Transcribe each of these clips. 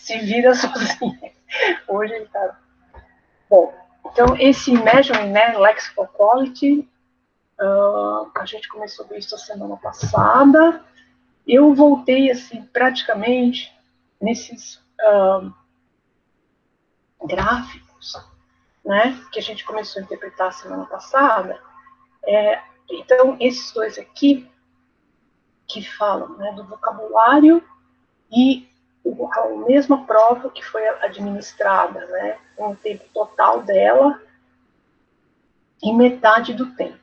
se vira sozinho. Hoje ele está... Bom, então esse Measuring, né, Lexical Quality, a gente começou a ver isso a semana passada. Eu voltei, assim, praticamente nesses gráficos, né, que a gente começou a interpretar a semana passada. Então, esses dois aqui, que falam, né, do vocabulário e a mesma prova que foi administrada, né, com o tempo total dela em metade do tempo.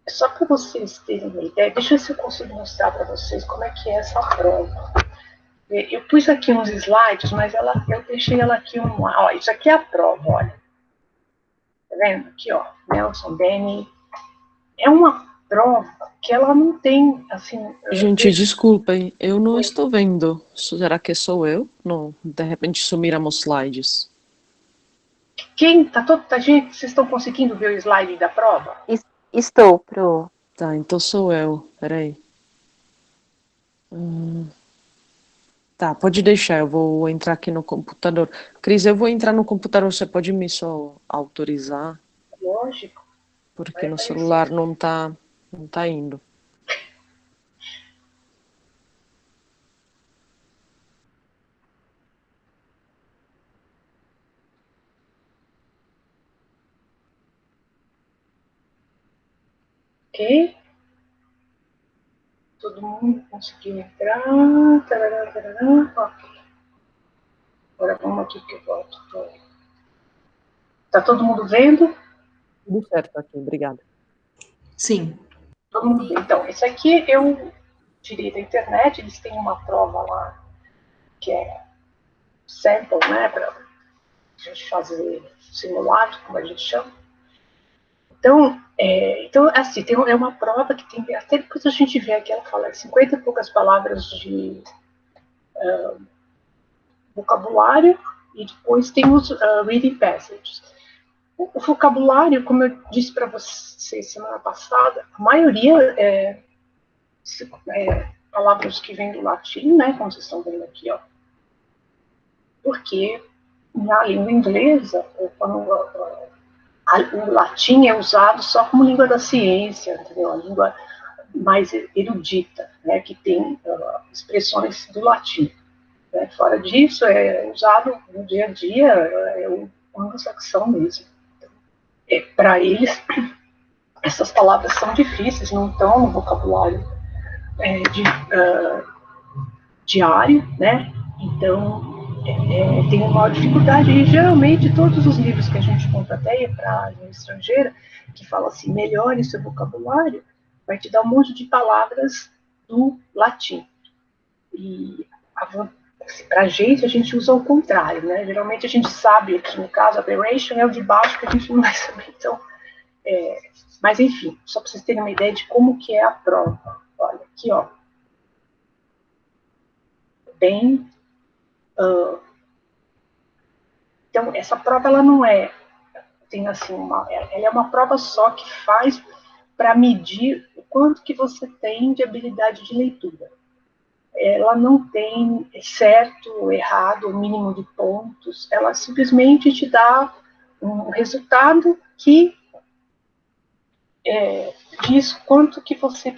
Só para vocês terem uma ideia, deixa eu ver se eu consigo mostrar para vocês como é que é essa prova. Eu pus aqui uns slides, mas eu deixei ela aqui ó, isso aqui é a prova, olha. Tá vendo? Aqui, ó, Nelson, Danny. É uma prova que ela não tem, assim... Gente, desculpem, eu não estou vendo. Será que sou eu? Não, de repente sumiram os slides. Gente, vocês estão conseguindo ver o slide da prova? Estou, Pro. Tá, então sou eu. Peraí. Tá, pode deixar, eu vou entrar aqui no computador. Cris, eu vou entrar no computador, você pode me só autorizar? Lógico. Porque no celular não tá indo. Ok? Todo mundo conseguiu entrar. Tarará, tarará. Ok. Agora vamos aqui que eu volto. Tá todo mundo vendo? Tudo certo aqui, obrigada. Sim. Todo mundo vendo. Então, esse aqui eu tirei da internet, eles têm uma prova lá que é sample, né, para a gente fazer simulado, como a gente chama. Então, assim, é uma prova que tem, até depois a gente vê aqui, ela fala 50 e poucas palavras de vocabulário, e depois tem os reading passages. O vocabulário, como eu disse para vocês semana passada, a maioria é palavras que vêm do latim, né, como vocês estão vendo aqui, ó. Porque na língua inglesa, quando o latim é usado só como língua da ciência, entendeu? A língua mais erudita, né, que tem expressões do latim. Né? Fora disso, é usado no dia a dia, é o anglo-saxão mesmo. Para eles, essas palavras são difíceis, não estão no vocabulário diário, né? Então, tem uma maior dificuldade. E, geralmente, todos os livros que a gente compra até para a língua estrangeira, que fala assim, melhore seu vocabulário, vai te dar um monte de palavras do latim. E para a gente usa o contrário, né? Geralmente a gente sabe, aqui no caso, aberration é o de baixo que a gente não vai saber. Então, mas enfim, só para vocês terem uma ideia de como que é a prova. Olha, aqui, ó. Bem... então, essa prova, ela não tem assim, ela é uma prova só que faz para medir o quanto que você tem de habilidade de leitura. Ela não tem certo, errado, o mínimo de pontos, ela simplesmente te dá um resultado que diz quanto que você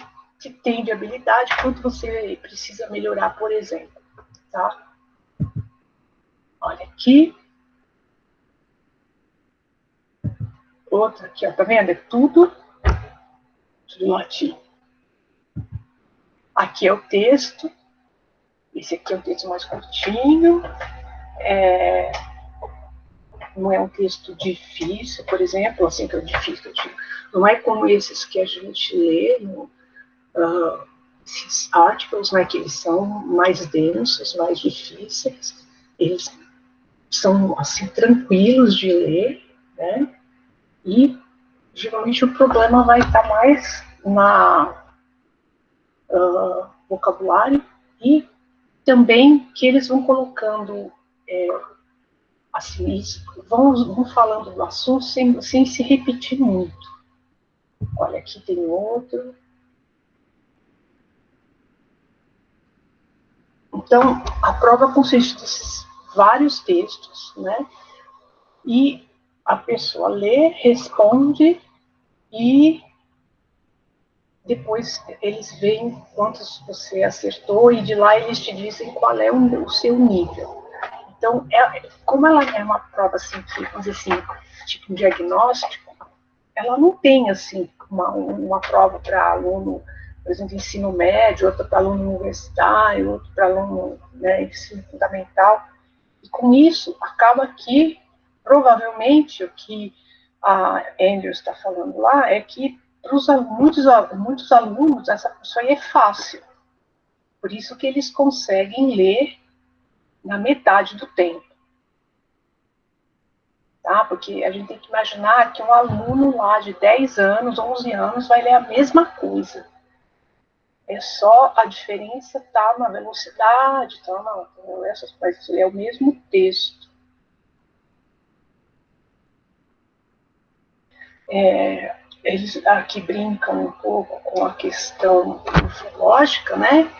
tem de habilidade, quanto você precisa melhorar, por exemplo. Tá? Olha aqui. Outra aqui, ó, tá vendo? É tudo latim. Aqui é o texto. Esse aqui é um texto mais curtinho. Não é um texto difícil, por exemplo, assim, que é difícil, não é como esses que a gente lê, esses articles, né, que eles são mais densos, mais difíceis, eles são, assim, tranquilos de ler, né, e geralmente o problema vai estar mais na vocabulário e também que eles vão colocando assim, vão falando do assunto sem se repetir muito. Olha, aqui tem outro. Então, a prova consiste desses vários textos, né? E a pessoa lê, responde e depois eles veem quantos você acertou e de lá eles te dizem qual é o seu nível. Então, como ela é uma prova assim, vamos dizer assim, tipo um diagnóstico, ela não tem assim uma prova para aluno, por exemplo, ensino médio, outra para aluno universitário, outra para aluno, né, ensino fundamental. E com isso, acaba que, provavelmente, o que a Andrews está falando lá é que para muitos alunos essa pessoa aí é fácil. Por isso que eles conseguem ler na metade do tempo. Tá? Porque a gente tem que imaginar que um aluno lá de 10 anos, 11 anos, vai ler a mesma coisa. É só a diferença tá na velocidade, tá, não, essas coisas, é o mesmo texto. Eles aqui brincam um pouco com a questão morfológica, né?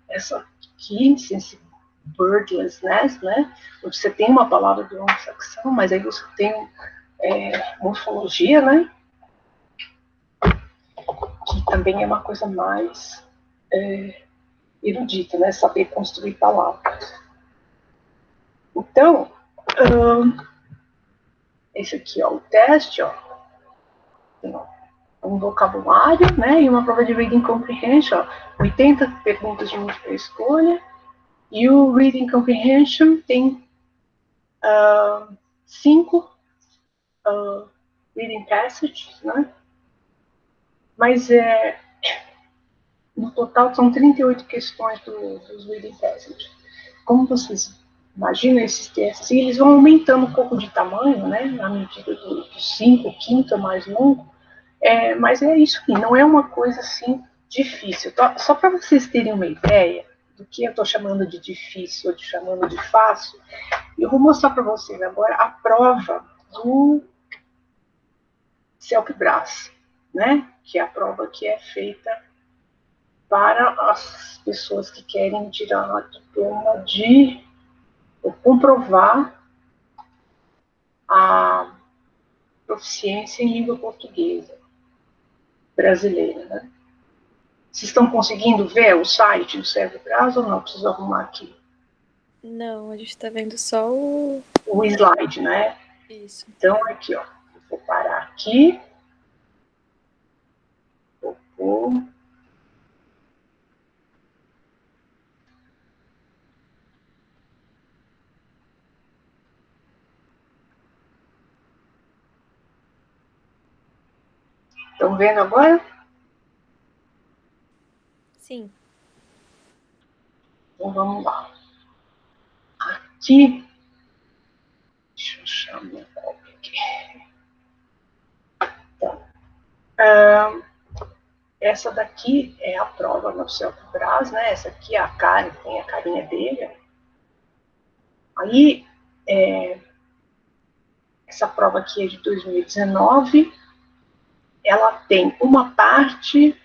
Essa quintessence birdlessness, né? Onde você tem uma palavra de anglo-saxão, mas aí você tem morfologia, né? Que também é uma coisa mais erudita, né? Saber construir palavras. Então, esse aqui, ó, o teste, ó, um vocabulário, né? E uma prova de reading comprehension, ó, 80 perguntas de múltipla escolha. E o reading comprehension tem 5 reading passages, né? Mas no total são 38 questões dos reading passages. Como vocês imaginam esses testes, e eles vão aumentando um pouco de tamanho, né? Na medida do 5, o quinto é mais longo. Mas é isso aqui, não é uma coisa assim difícil. Então, só para vocês terem uma ideia do que eu estou chamando de difícil ou de chamando de fácil, eu vou mostrar para vocês agora a prova do CELP-BRAS, né? Que é a prova que é feita para as pessoas que querem tirar a diploma de ou comprovar a proficiência em língua portuguesa brasileira, né? Vocês estão conseguindo ver o site do CELP-BRAS ou não? Preciso arrumar aqui. Não, a gente tá vendo só O slide, né? Isso. Então, aqui, ó. Vou parar aqui. Vou pôr. Estão vendo agora? Sim. Então, vamos lá. Aqui. Deixa eu achar minha cópia aqui. Então, essa daqui é a prova no CELP-BRAS, né? Essa aqui é a Karen, tem a carinha dele. Aí, essa prova aqui é de 2019. Ela tem uma parte,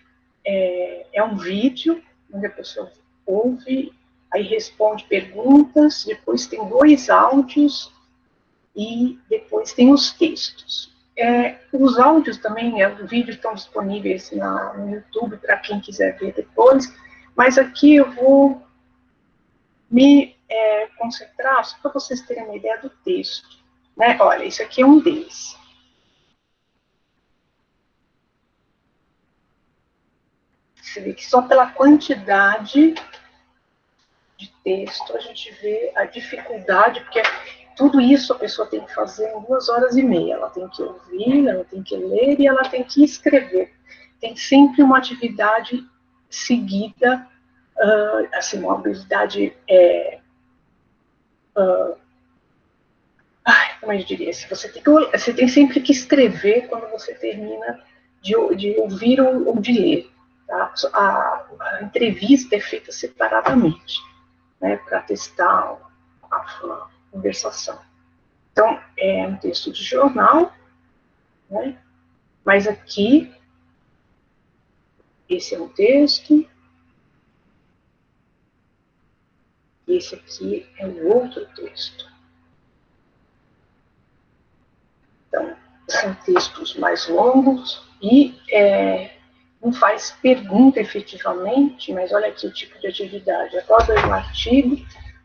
é um vídeo, onde a pessoa ouve, aí responde perguntas, depois tem 2 áudios e depois tem os textos. Os áudios também, os vídeos estão disponíveis no YouTube para quem quiser ver depois, mas aqui eu vou me concentrar só para vocês terem uma ideia do texto. Né? Olha, isso aqui é um deles. Você vê que só pela quantidade de texto a gente vê a dificuldade, porque tudo isso a pessoa tem que fazer em 2 horas e meia. Ela tem que ouvir, ela tem que ler e ela tem que escrever. Tem sempre uma atividade seguida, assim, uma habilidade, como eu diria, você tem sempre que escrever quando você termina de ouvir ou de ler. Tá? A entrevista é feita separadamente, né, para testar a conversação. Então, é um texto de jornal, né? Mas aqui, esse é um texto. E esse aqui é o outro texto. Então, são textos mais longos e não faz pergunta efetivamente, mas olha aqui o tipo de atividade. Após ler um artigo,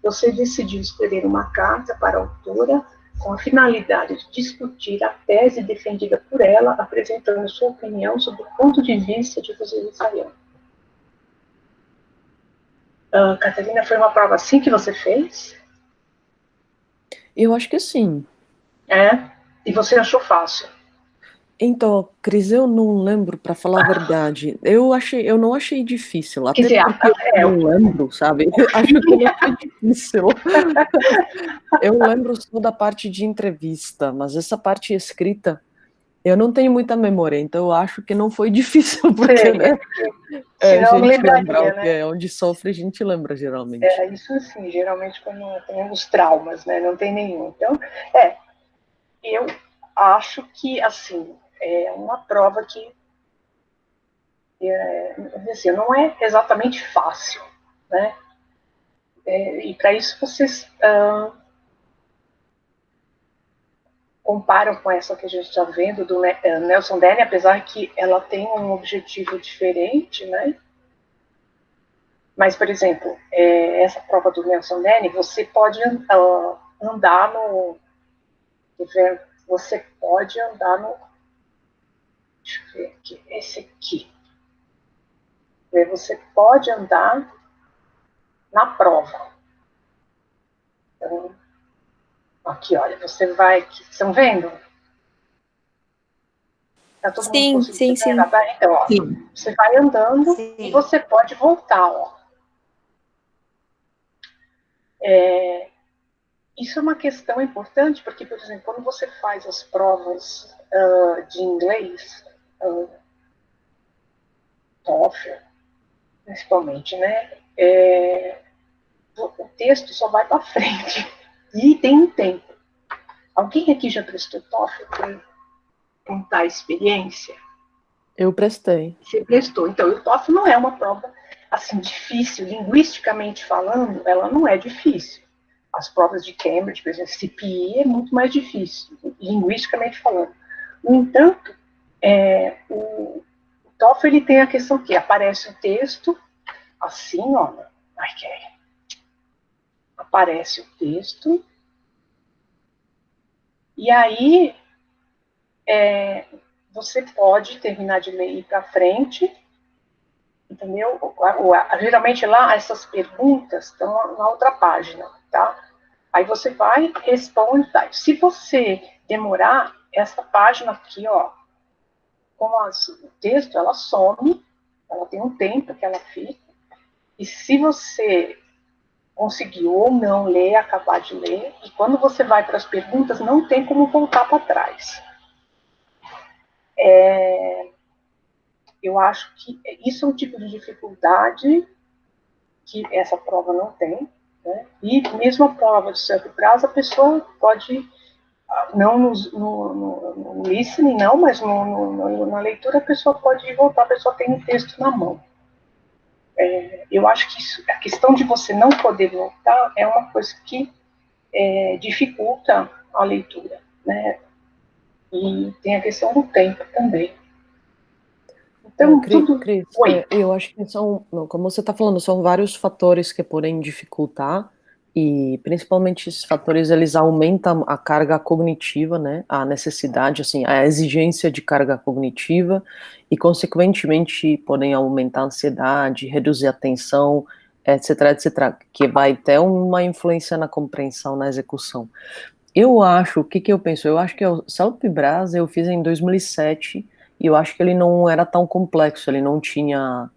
você decidiu escrever uma carta para a autora com a finalidade de discutir a tese defendida por ela, apresentando sua opinião sobre o ponto de vista de vocês ensaiando. Catarina, foi uma prova assim que você fez? Eu acho que sim. E você achou fácil? Então, Cris, eu não lembro, para falar a verdade. Eu não achei difícil, Quer até dizer, porque eu não lembro, sabe? Acho que não foi difícil. Eu lembro só da parte de entrevista, mas essa parte escrita, eu não tenho muita memória, então eu acho que não foi difícil, porque, né? A Senão não gente lembra lembraria, o que né? é onde sofre, a gente lembra, geralmente. Isso sim, geralmente quando temos traumas, né? Não tem nenhum. Então, eu acho que, assim, é uma prova que assim, não é exatamente fácil, né? E para isso vocês comparam com essa que a gente está vendo do Nelson Dene, apesar que ela tem um objetivo diferente, né? Mas, por exemplo, essa prova do Nelson Dene, você pode andar no... Você pode andar no... Deixa eu ver aqui. Esse aqui. Você pode andar na prova. Então, aqui, olha, você vai... Estão vendo? Tá todo mundo Sim, conseguindo sim, ver? sim. Então, ó, Sim. você vai andando e você pode voltar, ó. Isso é uma questão importante, porque, por exemplo, quando você faz as provas de inglês, TOEFL, principalmente, né? O texto só vai para frente. E tem um tempo. Alguém aqui já prestou TOEFL para contar a experiência? Eu prestei. Você prestou. Então, o TOEFL não é uma prova assim difícil, linguisticamente falando, ela não é difícil. As provas de Cambridge, por exemplo, CPI é muito mais difícil, linguisticamente falando. No entanto, o TOEFL ele tem a questão que aparece o texto assim, ó, aparece o texto e aí você pode terminar de ler e ir para frente, entendeu? Geralmente lá essas perguntas estão na outra página, tá? Aí você vai, responde, tá? Se você demorar, essa página aqui, ó, com o texto, ela some, ela tem um tempo que ela fica, e se você conseguiu ou não ler, acabar de ler, e quando você vai para as perguntas, não tem como voltar para trás. Eu acho que isso é um tipo de dificuldade que essa prova não tem, né? E mesmo a prova de self-prazo, a pessoa pode, não no listening, não, mas na leitura a pessoa pode voltar, a pessoa tem o texto na mão. Eu acho que a questão de você não poder voltar é uma coisa que dificulta a leitura, né? E tem a questão do tempo também. Então, Cris, Oi. eu acho que como você está falando, são vários fatores que podem dificultar, e principalmente esses fatores, eles aumentam a carga cognitiva, né, a necessidade, assim, a exigência de carga cognitiva, e consequentemente podem aumentar a ansiedade, reduzir a tensão, etc, etc, que vai ter uma influência na compreensão, na execução. Eu acho, o que que eu penso? Eu acho que o Self-Brasa eu fiz em 2007, e eu acho que ele não era tão complexo, ele não tinha,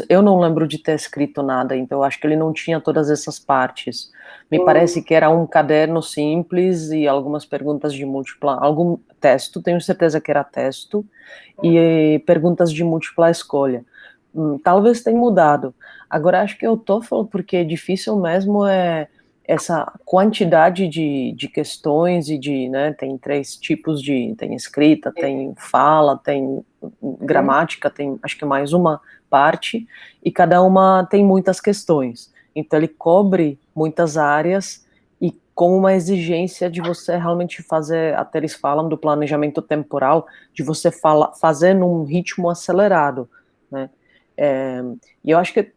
eu não lembro de ter escrito nada, então eu acho que ele não tinha todas essas partes. Me parece que era um caderno simples e algumas perguntas de múltipla, algum texto, tenho certeza que era texto, e perguntas de múltipla escolha. Talvez tenha mudado. Agora acho que eu tô falando porque difícil mesmo é essa quantidade de questões e né, tem três tipos tem escrita, tem fala, tem gramática, tem acho que mais uma parte, e cada uma tem muitas questões. Então ele cobre muitas áreas e com uma exigência de você realmente fazer, até eles falam do planejamento temporal, de você fazer num ritmo acelerado, né? E eu acho que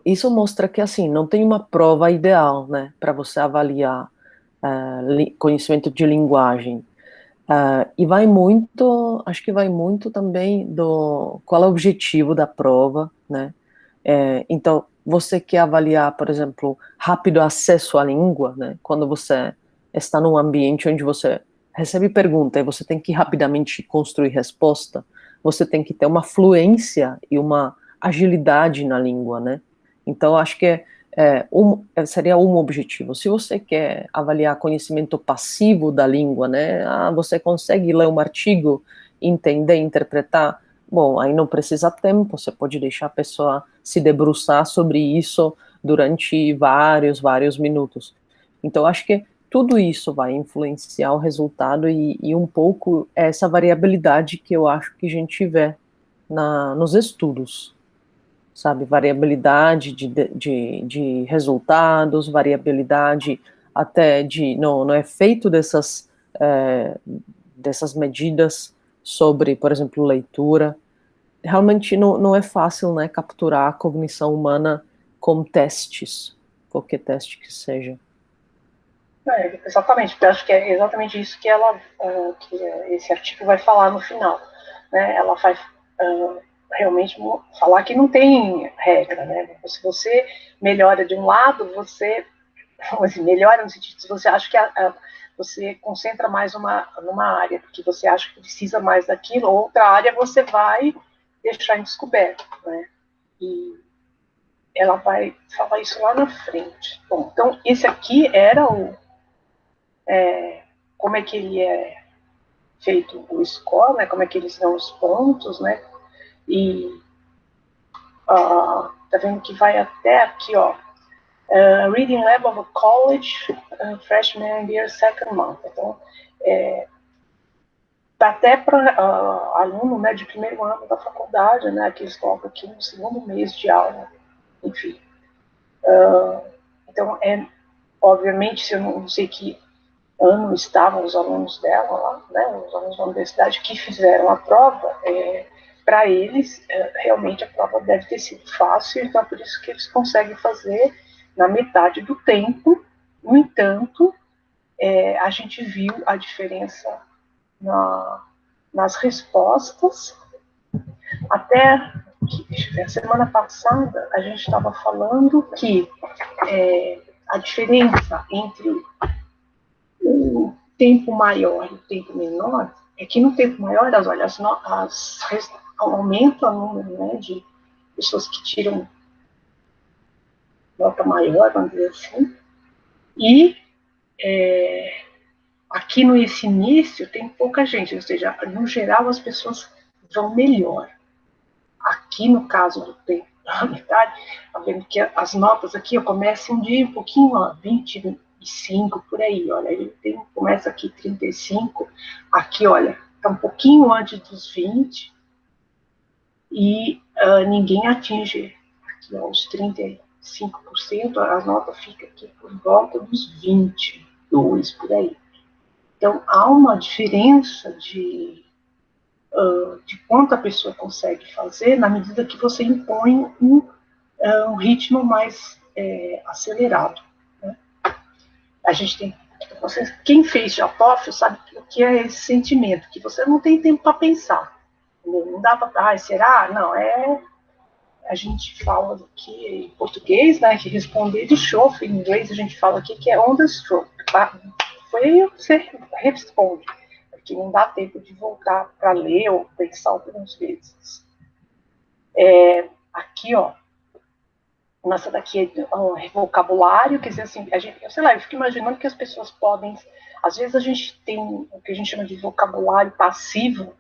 isso mostra que, assim, não tem uma prova ideal, né, para você avaliar conhecimento de linguagem. E vai muito, acho que vai muito também do qual é o objetivo da prova, né? Então, você quer avaliar, por exemplo, rápido acesso à língua, né? Quando você está num ambiente onde você recebe pergunta e você tem que rapidamente construir resposta, você tem que ter uma fluência e uma agilidade na língua, né? Então, acho que seria um objetivo. Se você quer avaliar conhecimento passivo da língua, né? Você consegue ler um artigo, entender, interpretar. Bom, aí não precisa tempo, você pode deixar a pessoa se debruçar sobre isso durante vários minutos. Então, acho que tudo isso vai influenciar o resultado e um pouco essa variabilidade que eu acho que a gente vê nos estudos, sabe? Variabilidade de resultados, variabilidade até no efeito dessas medidas sobre, por exemplo, leitura. Realmente não é fácil, né, capturar a cognição humana com testes, qualquer teste que seja. Exatamente, porque eu acho que é exatamente isso que esse artigo vai falar no final, né? Ela vai realmente falar que não tem regra, né? Se você melhora de um lado, você assim, melhora no sentido se você acha que você concentra mais numa área, porque você acha que precisa mais daquilo, outra área você vai deixar em descoberto, né? E ela vai falar isso lá na frente. Bom, então esse aqui era como é que ele é feito o score, né? Como é que eles dão os pontos, né? E tá vendo que vai até aqui, ó. Reading level of a college, freshman year, second month. Então, até para aluno, né, de primeiro ano da faculdade, né, que eles colocam aqui no segundo mês de aula, enfim. Então, obviamente, se eu não sei que ano estavam os alunos dela lá, né, os alunos da universidade que fizeram a prova, para eles, realmente a prova deve ter sido fácil, então é por isso que eles conseguem fazer na metade do tempo. No entanto, a gente viu a diferença nas respostas. Até a semana passada a gente estava falando que a diferença entre o tempo maior e o tempo menor é que no tempo maior, olha, aumenta o número, né, de pessoas que tiram nota maior, vamos dizer assim, e aqui nesse início tem pouca gente, ou seja, no geral as pessoas vão melhor. Aqui no caso do tempo da metade, tá vendo que as notas aqui começam de um pouquinho, ó, 25 por aí, olha, ele começa aqui 35, aqui, olha, tá um pouquinho antes dos 20 e ninguém atinge aqui, ó, os 35%, a nota fica aqui por volta dos 22 por aí. Então, há uma diferença de quanto a pessoa consegue fazer na medida que você impõe um ritmo mais acelerado. Né? A gente tem, quem fez já TOEFL sabe o que é esse sentimento, que você não tem tempo para pensar. Não dá para, será? Não, a gente fala aqui em português, né, que responder de chofe, em inglês a gente fala aqui que é on the stroke. Tá? Foi você responde, porque não dá tempo de voltar para ler ou pensar algumas vezes. Aqui, ó, nossa, daqui é vocabulário, quer dizer assim, sei lá, eu fico imaginando que as pessoas podem, às vezes a gente tem o que a gente chama de vocabulário passivo,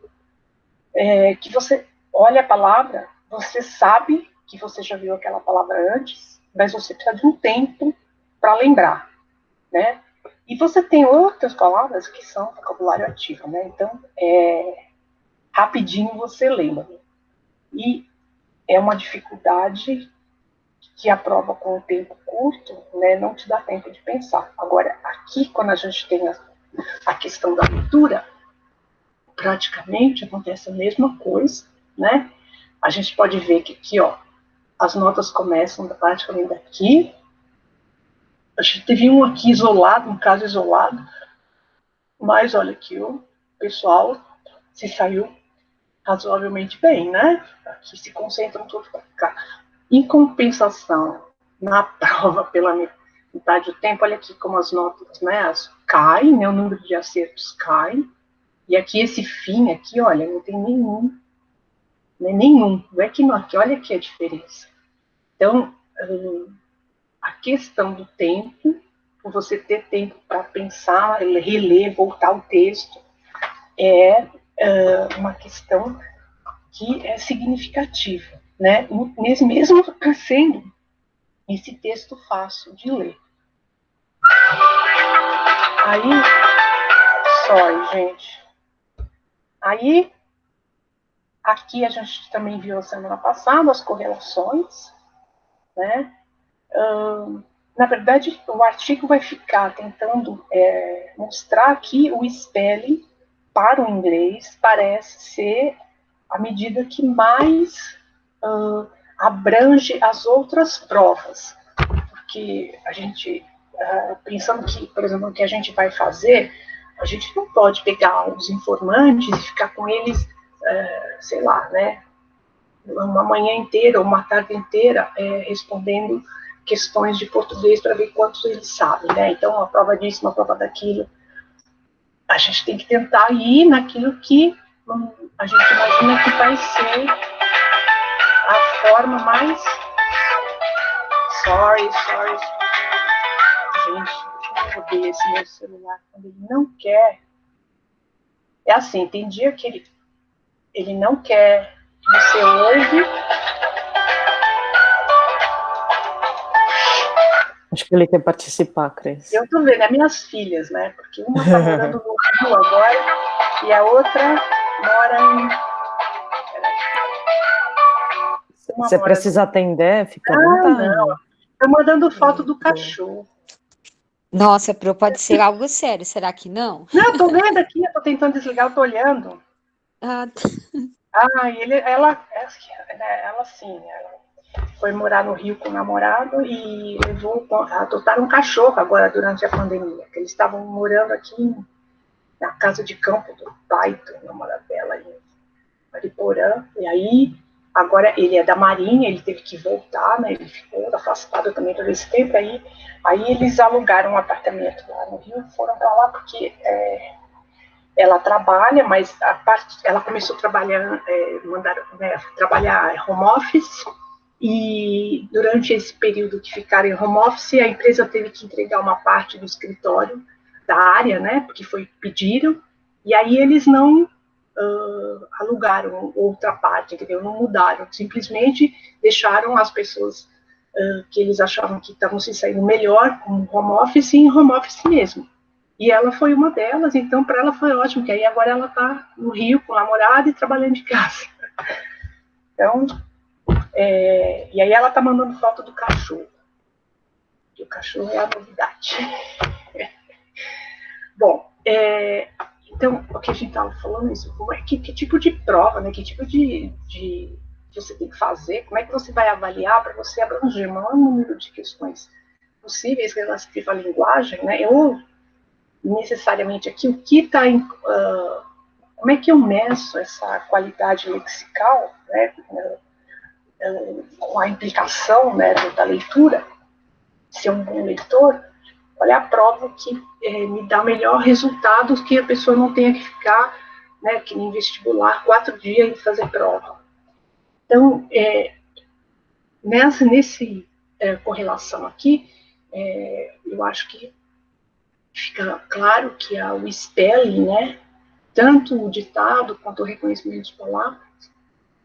que você olha a palavra, você sabe que você já viu aquela palavra antes, mas você precisa de um tempo para lembrar, né? E você tem outras palavras que são vocabulário ativo, né? Então, rapidinho você lembra. E é uma dificuldade que a prova com o tempo curto, né, não te dá tempo de pensar. Agora, aqui, quando a gente tem a questão da leitura, praticamente acontece a mesma coisa, né? A gente pode ver que aqui, ó, as notas começam praticamente daqui. A gente teve um aqui isolado, um caso isolado, mas olha aqui, o pessoal se saiu razoavelmente bem, né? Aqui se concentram todos para cá. Em compensação, na prova pela metade do tempo, olha aqui como as notas, né, caem, né, o número de acertos cai, e aqui esse fim aqui, olha, não tem nenhum, né, nenhum, não é que não, aqui, olha aqui a diferença. Então, a questão do tempo, você ter tempo para pensar, reler, voltar ao texto, é uma questão que é significativa, né? Mesmo sendo esse texto fácil de ler. Aí, sorry, gente. Aí, aqui a gente também viu a semana passada as correlações, né? Na verdade, o artigo vai ficar tentando mostrar que o spelling para o inglês parece ser a medida que mais abrange as outras provas, porque a gente, pensando que, por exemplo, o que a gente vai fazer, a gente não pode pegar os informantes e ficar com eles, sei lá, né, uma manhã inteira ou uma tarde inteira respondendo questões de português para ver quantos eles sabem, né? Então, uma prova disso, uma prova daquilo. A gente tem que tentar ir naquilo que a gente imagina que vai ser a forma mais... Sorry. Gente, eu odeio esse meu celular quando ele não quer. É assim, tem dia que ele não quer que você ouve. Acho que ele quer participar, Cris. Eu tô vendo, é minhas filhas, né? Porque uma tá morando no Rio agora e a outra mora em... Você precisa atender, fica à vontade. Não. Tô mandando foto do cachorro. Nossa, pode ser algo sério, será que não? Não, eu tô vendo aqui, eu tô tentando desligar, eu tô olhando. Ela sim, ela foi morar no Rio com o namorado e adotaram um cachorro agora durante a pandemia. Eles estavam morando aqui na casa de campo do pai do namorado dela, em Mariporã, e aí agora ele é da Marinha, ele teve que voltar, né? Ele ficou afastado também todo esse tempo, aí eles alugaram um apartamento lá no Rio, foram para lá porque ela trabalha, mas ela começou a trabalhar, trabalhar home office, e durante esse período que ficaram em home office, a empresa teve que entregar uma parte do escritório da área, né, porque pediram, e aí eles não alugaram outra parte, entendeu? Não mudaram, simplesmente deixaram as pessoas que eles achavam que estavam se saindo melhor com home office em home office mesmo. E ela foi uma delas, então para ela foi ótimo, que aí agora ela está no Rio com o namorado e trabalhando de casa. Então, e aí ela está mandando foto do cachorro. E o cachorro é a novidade. Bom, então, o que a gente estava falando isso, que tipo de prova, né, que tipo de você tem que fazer, como é que você vai avaliar para você abranger o maior número de questões possíveis relativas à linguagem, né, ou necessariamente aqui, o que está em... como é que eu meço essa qualidade lexical, né, com a implicação, né, da leitura, ser um bom leitor, olha a prova que me dá melhor resultado, que a pessoa não tenha que ficar, né, que nem vestibular, 4 dias e fazer prova. Então, nesse correlação aqui, eu acho que fica claro que o spelling, né, tanto o ditado quanto o reconhecimento de palavras,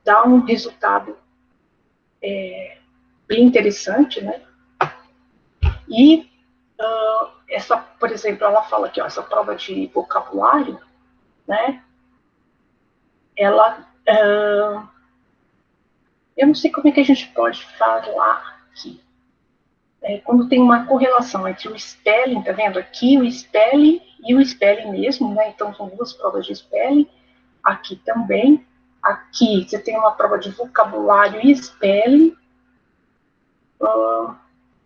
dá um resultado bem interessante, né? E essa, por exemplo, ela fala aqui, ó, essa prova de vocabulário, né? Ela, eu não sei como é que a gente pode falar aqui. Quando tem uma correlação entre o spelling, tá vendo? Aqui o spelling e o spelling mesmo, né? Então são duas provas de spelling. Aqui também. Aqui você tem uma prova de vocabulário e spelling.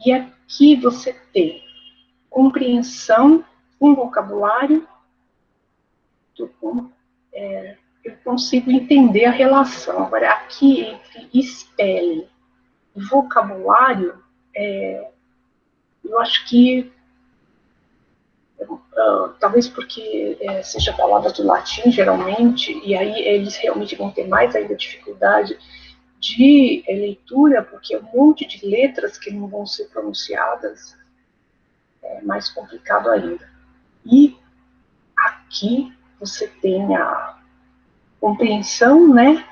E aqui você tem compreensão com vocabulário. Eu consigo entender a relação. Agora, aqui entre spelling e vocabulário, eu acho que talvez porque seja palavra do latim, geralmente, e aí eles realmente vão ter mais ainda dificuldade de leitura, porque é um monte de letras que não vão ser pronunciadas, é mais complicado ainda. E aqui você tem a compreensão, né,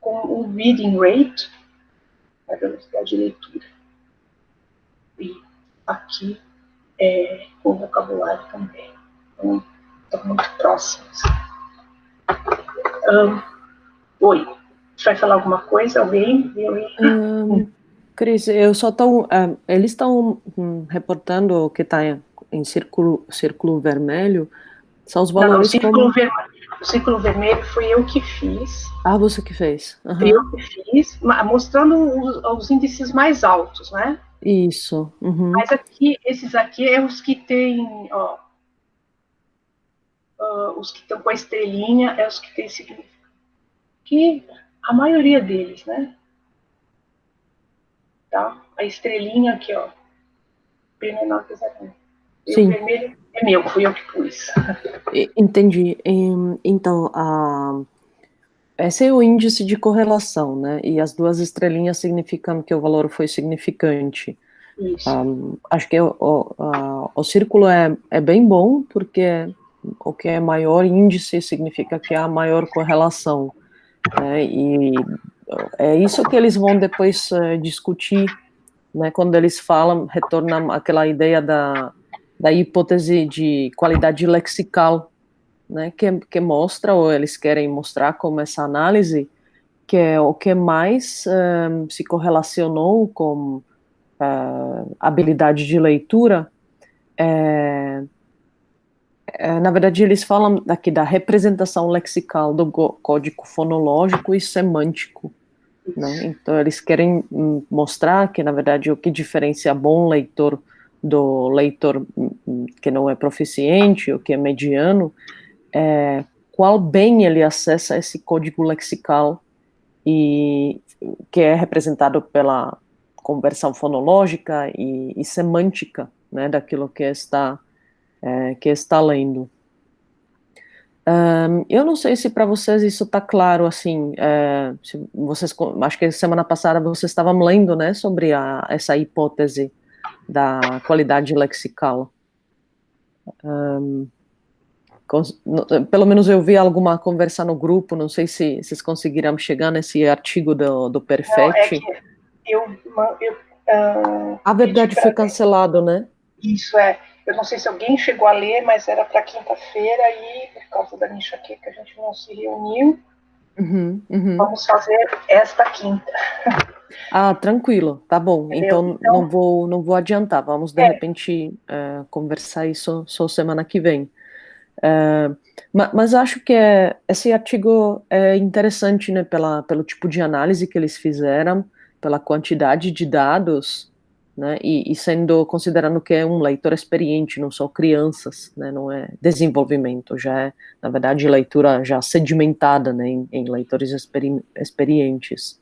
com o reading rate, a velocidade de leitura. E aqui com o vocabulário também. Então, estão muito próximos. Oi, você vai falar alguma coisa? Alguém? Cris, eles estão reportando que está em círculo vermelho, são os valores o círculo vermelho fui eu que fiz. Ah, você que fez. Uhum. Fui eu que fiz, mostrando os índices mais altos, né? Isso. Uhum. Mas aqui, esses aqui é os que tem, os que estão com a estrelinha, é os que tem significado. Que a maioria deles, né? Tá? A estrelinha aqui, ó. Bem menor que 0,1. E o vermelho é meu, fui eu que pus. Entendi. Então, esse é o índice de correlação, né? E as duas estrelinhas significam que o valor foi significante. Isso. Acho que o círculo é bem bom, porque o que é maior índice significa que há maior correlação, né? E é isso que eles vão depois discutir, né? Quando eles retornam àquela ideia da hipótese de qualidade lexical, né? Que mostra, ou eles querem mostrar como essa análise, que é o que mais se correlacionou com habilidade de leitura. Na verdade, eles falam aqui da representação lexical do código fonológico e semântico, né? Então, eles querem mostrar que, na verdade, o que diferencia bom leitor do leitor que não é proficiente, ou que é mediano, é qual bem ele acessa esse código lexical, e que é representado pela conversão fonológica e semântica, né, daquilo que está lendo. Eu não sei se para vocês isso está claro, assim, acho que semana passada vocês estavam lendo, né, sobre essa hipótese da qualidade lexical. Pelo menos eu vi alguma conversa no grupo, não sei se vocês conseguiram chegar nesse artigo do Perfetti. Não, é que A verdade foi cancelado, né? Isso eu não sei se alguém chegou a ler, mas era para quinta-feira e por causa da minha enxaqueca a gente não se reuniu. Uhum. Vamos fazer esta quinta. Tranquilo, tá bom. Então não vou adiantar. Vamos de repente conversar isso só semana que vem. Mas acho que esse artigo é interessante, né, pelo tipo de análise que eles fizeram, pela quantidade de dados, né, e considerando que é um leitor experiente, não são crianças, né, não é desenvolvimento, já é, na verdade, leitura já sedimentada, né, em leitores experientes.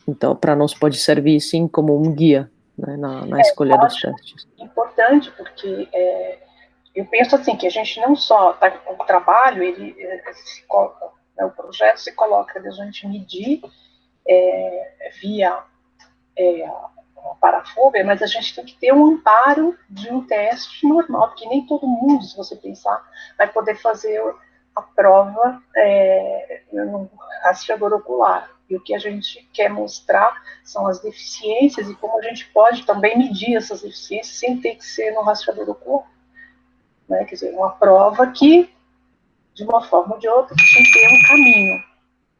Então, para nós pode servir, sim, como um guia, né, na escolha dos testes. É importante, porque eu penso assim, que a gente não só, o trabalho, ele se coloca, né, o projeto se coloca de a gente medir via a parafobia, mas a gente tem que ter um amparo de um teste normal, porque nem todo mundo, se você pensar, vai poder fazer a prova no rastreador ocular. E o que a gente quer mostrar são as deficiências e como a gente pode também medir essas deficiências sem ter que ser no rastreador ocular. Né? Quer dizer, uma prova que, de uma forma ou de outra, te dê um caminho.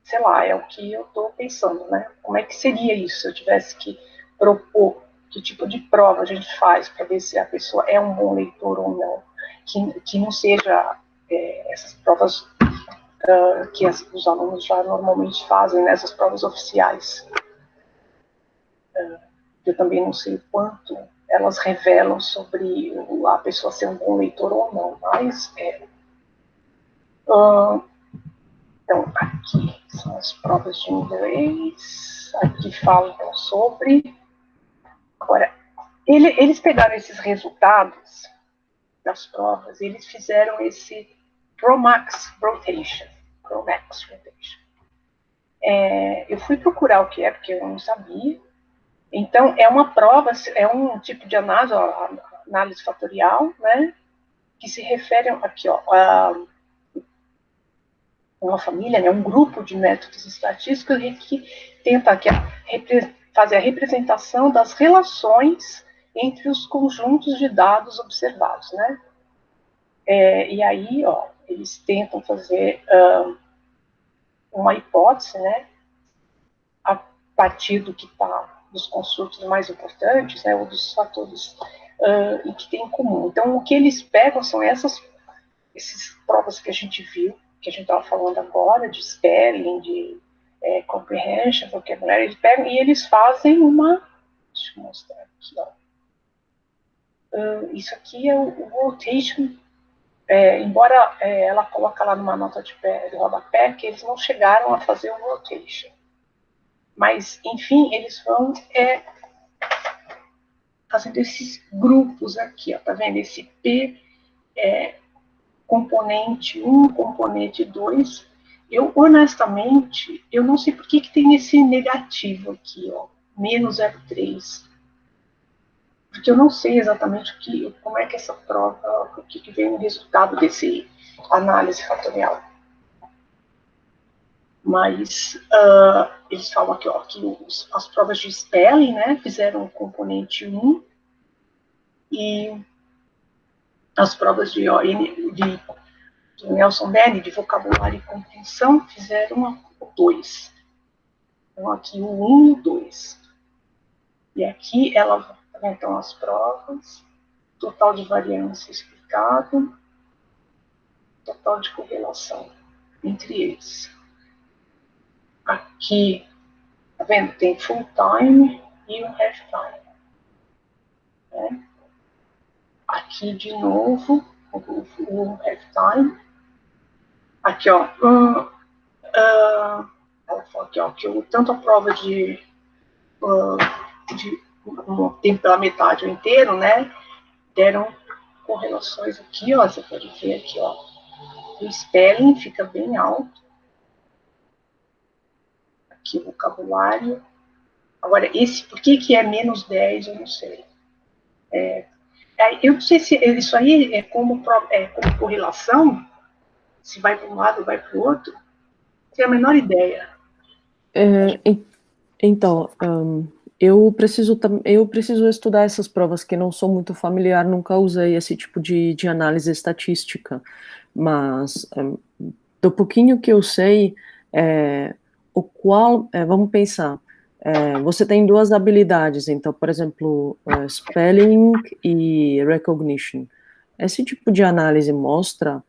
sei lá, é o que eu estou pensando, né? Como é que seria isso se eu tivesse que propor que tipo de prova a gente faz para ver se a pessoa é um bom leitor ou não, que não seja essas provas que os alunos já normalmente fazem, né, essas provas oficiais. Eu também não sei o quanto elas revelam sobre a pessoa ser um bom leitor ou não, mas então, aqui são as provas de inglês, aqui falam então, sobre. Agora, eles pegaram esses resultados das provas, eles fizeram esse Promax Rotation. Promax Rotation. Eu fui procurar o que é, porque eu não sabia. Então, é uma prova, é um tipo de análise fatorial, né, que se refere aqui, ó, a uma família, né, um grupo de métodos estatísticos que tenta aqui, fazer a representação das relações entre os conjuntos de dados observados, né? E aí, ó, eles tentam fazer uma hipótese, né, a partir do que está dos construtos mais importantes, né, ou dos fatores e que tem em comum. Então, o que eles pegam são essas provas que a gente viu, que a gente estava falando agora, de spelling, de comprehension, vocabulary, eles pegam e eles fazem uma. Deixa eu mostrar aqui, ó. Isso aqui é o rotation. Embora ela coloque lá numa nota de rodapé que eles não chegaram a fazer o rotation. Mas, enfim, eles vão fazendo esses grupos aqui, ó, tá vendo? Esse P componente 1, componente 2. Eu, honestamente, eu não sei por que tem esse negativo aqui, ó, menos 0,3. Porque eu não sei exatamente como é que essa prova, o que vem no resultado desse análise fatorial. Mas eles falam aqui, ó, que as provas de spelling, né, fizeram o componente 1 e as provas de Nelson Belli, de vocabulário e compreensão, fizeram o 2. Então, aqui o 1 e o 2. E aqui ela então as provas, total de variância explicado, total de correlação entre eles. Aqui, tá vendo? Tem full time e o half time. Né? Aqui, de novo, o half time. Aqui, ó. Ela falou aqui, ó, que tanto a prova de tempo pela metade ou inteiro, né? Deram correlações aqui, ó. Você pode ver aqui, ó. O spelling fica bem alto. Aqui o vocabulário. Agora, por que é menos 10, eu não sei. Eu não sei se isso aí é como correlação, se vai para um lado ou vai para o outro. Não tenho a menor ideia. Então, eu preciso estudar essas provas que não sou muito familiar, nunca usei esse tipo de análise estatística, mas do pouquinho que eu sei, vamos pensar, você tem duas habilidades, então, por exemplo, spelling e recognition. Esse tipo de análise mostra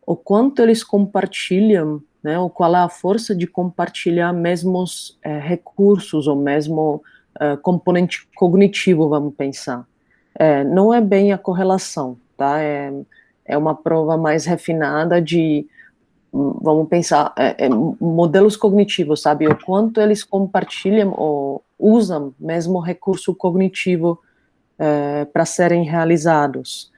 o quanto eles compartilham, né, ou qual é a força de compartilhar mesmos recursos, ou mesmo componente cognitivo, vamos pensar. Não é bem a correlação, tá? É uma prova mais refinada de, vamos pensar, modelos cognitivos, sabe? O quanto eles compartilham ou usam mesmo recurso cognitivo para serem realizados.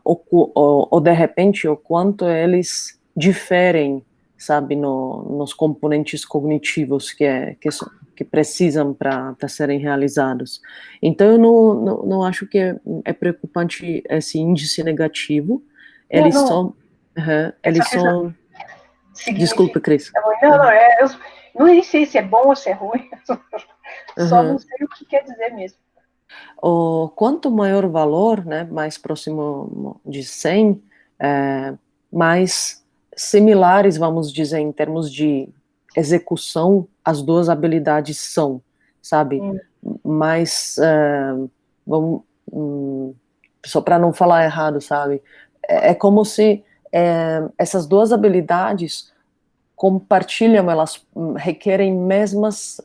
Ou de repente, o quanto eles diferem, sabe, nos componentes cognitivos que precisam para serem realizados. Então, eu não acho que é preocupante esse índice negativo. Eles são... eles são... Desculpa, Cris. Eu não sei se é bom ou se é ruim. Só não sei o que quer dizer mesmo. Quanto maior o valor, né, mais próximo de 100, mais similares, vamos dizer, em termos de execução as duas habilidades são, sabe? Mas, vamos, só para não falar errado, sabe? É como se essas duas habilidades compartilham, elas requerem mesmos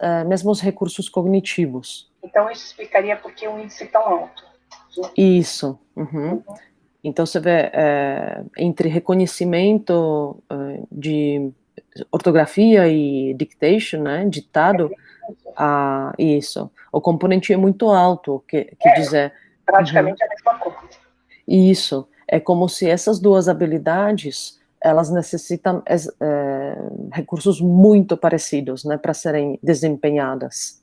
recursos cognitivos. Então, isso explicaria por que o índice é tão alto. Isso. Uhum. Então, você vê, entre reconhecimento de ortografia e dictation, né, ditado, isso, o componente é muito alto, quer dizer... Praticamente a mesma coisa. Isso, é como se essas duas habilidades, elas necessitam recursos muito parecidos, né, para serem desempenhadas.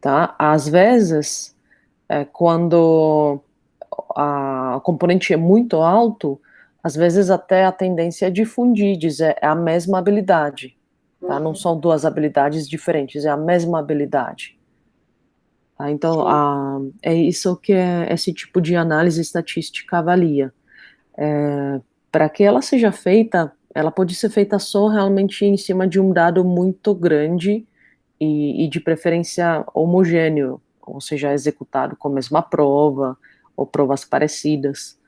Tá? Às vezes, quando o componente é muito alto, às vezes até a tendência é difundir, dizer é a mesma habilidade, tá? Não são duas habilidades diferentes, é a mesma habilidade. Tá? Então, é isso que esse tipo de análise estatística avalia. Para que ela seja feita, ela pode ser feita só realmente em cima de um dado muito grande e de preferência homogêneo, ou seja, executado com a mesma prova, ou provas parecidas,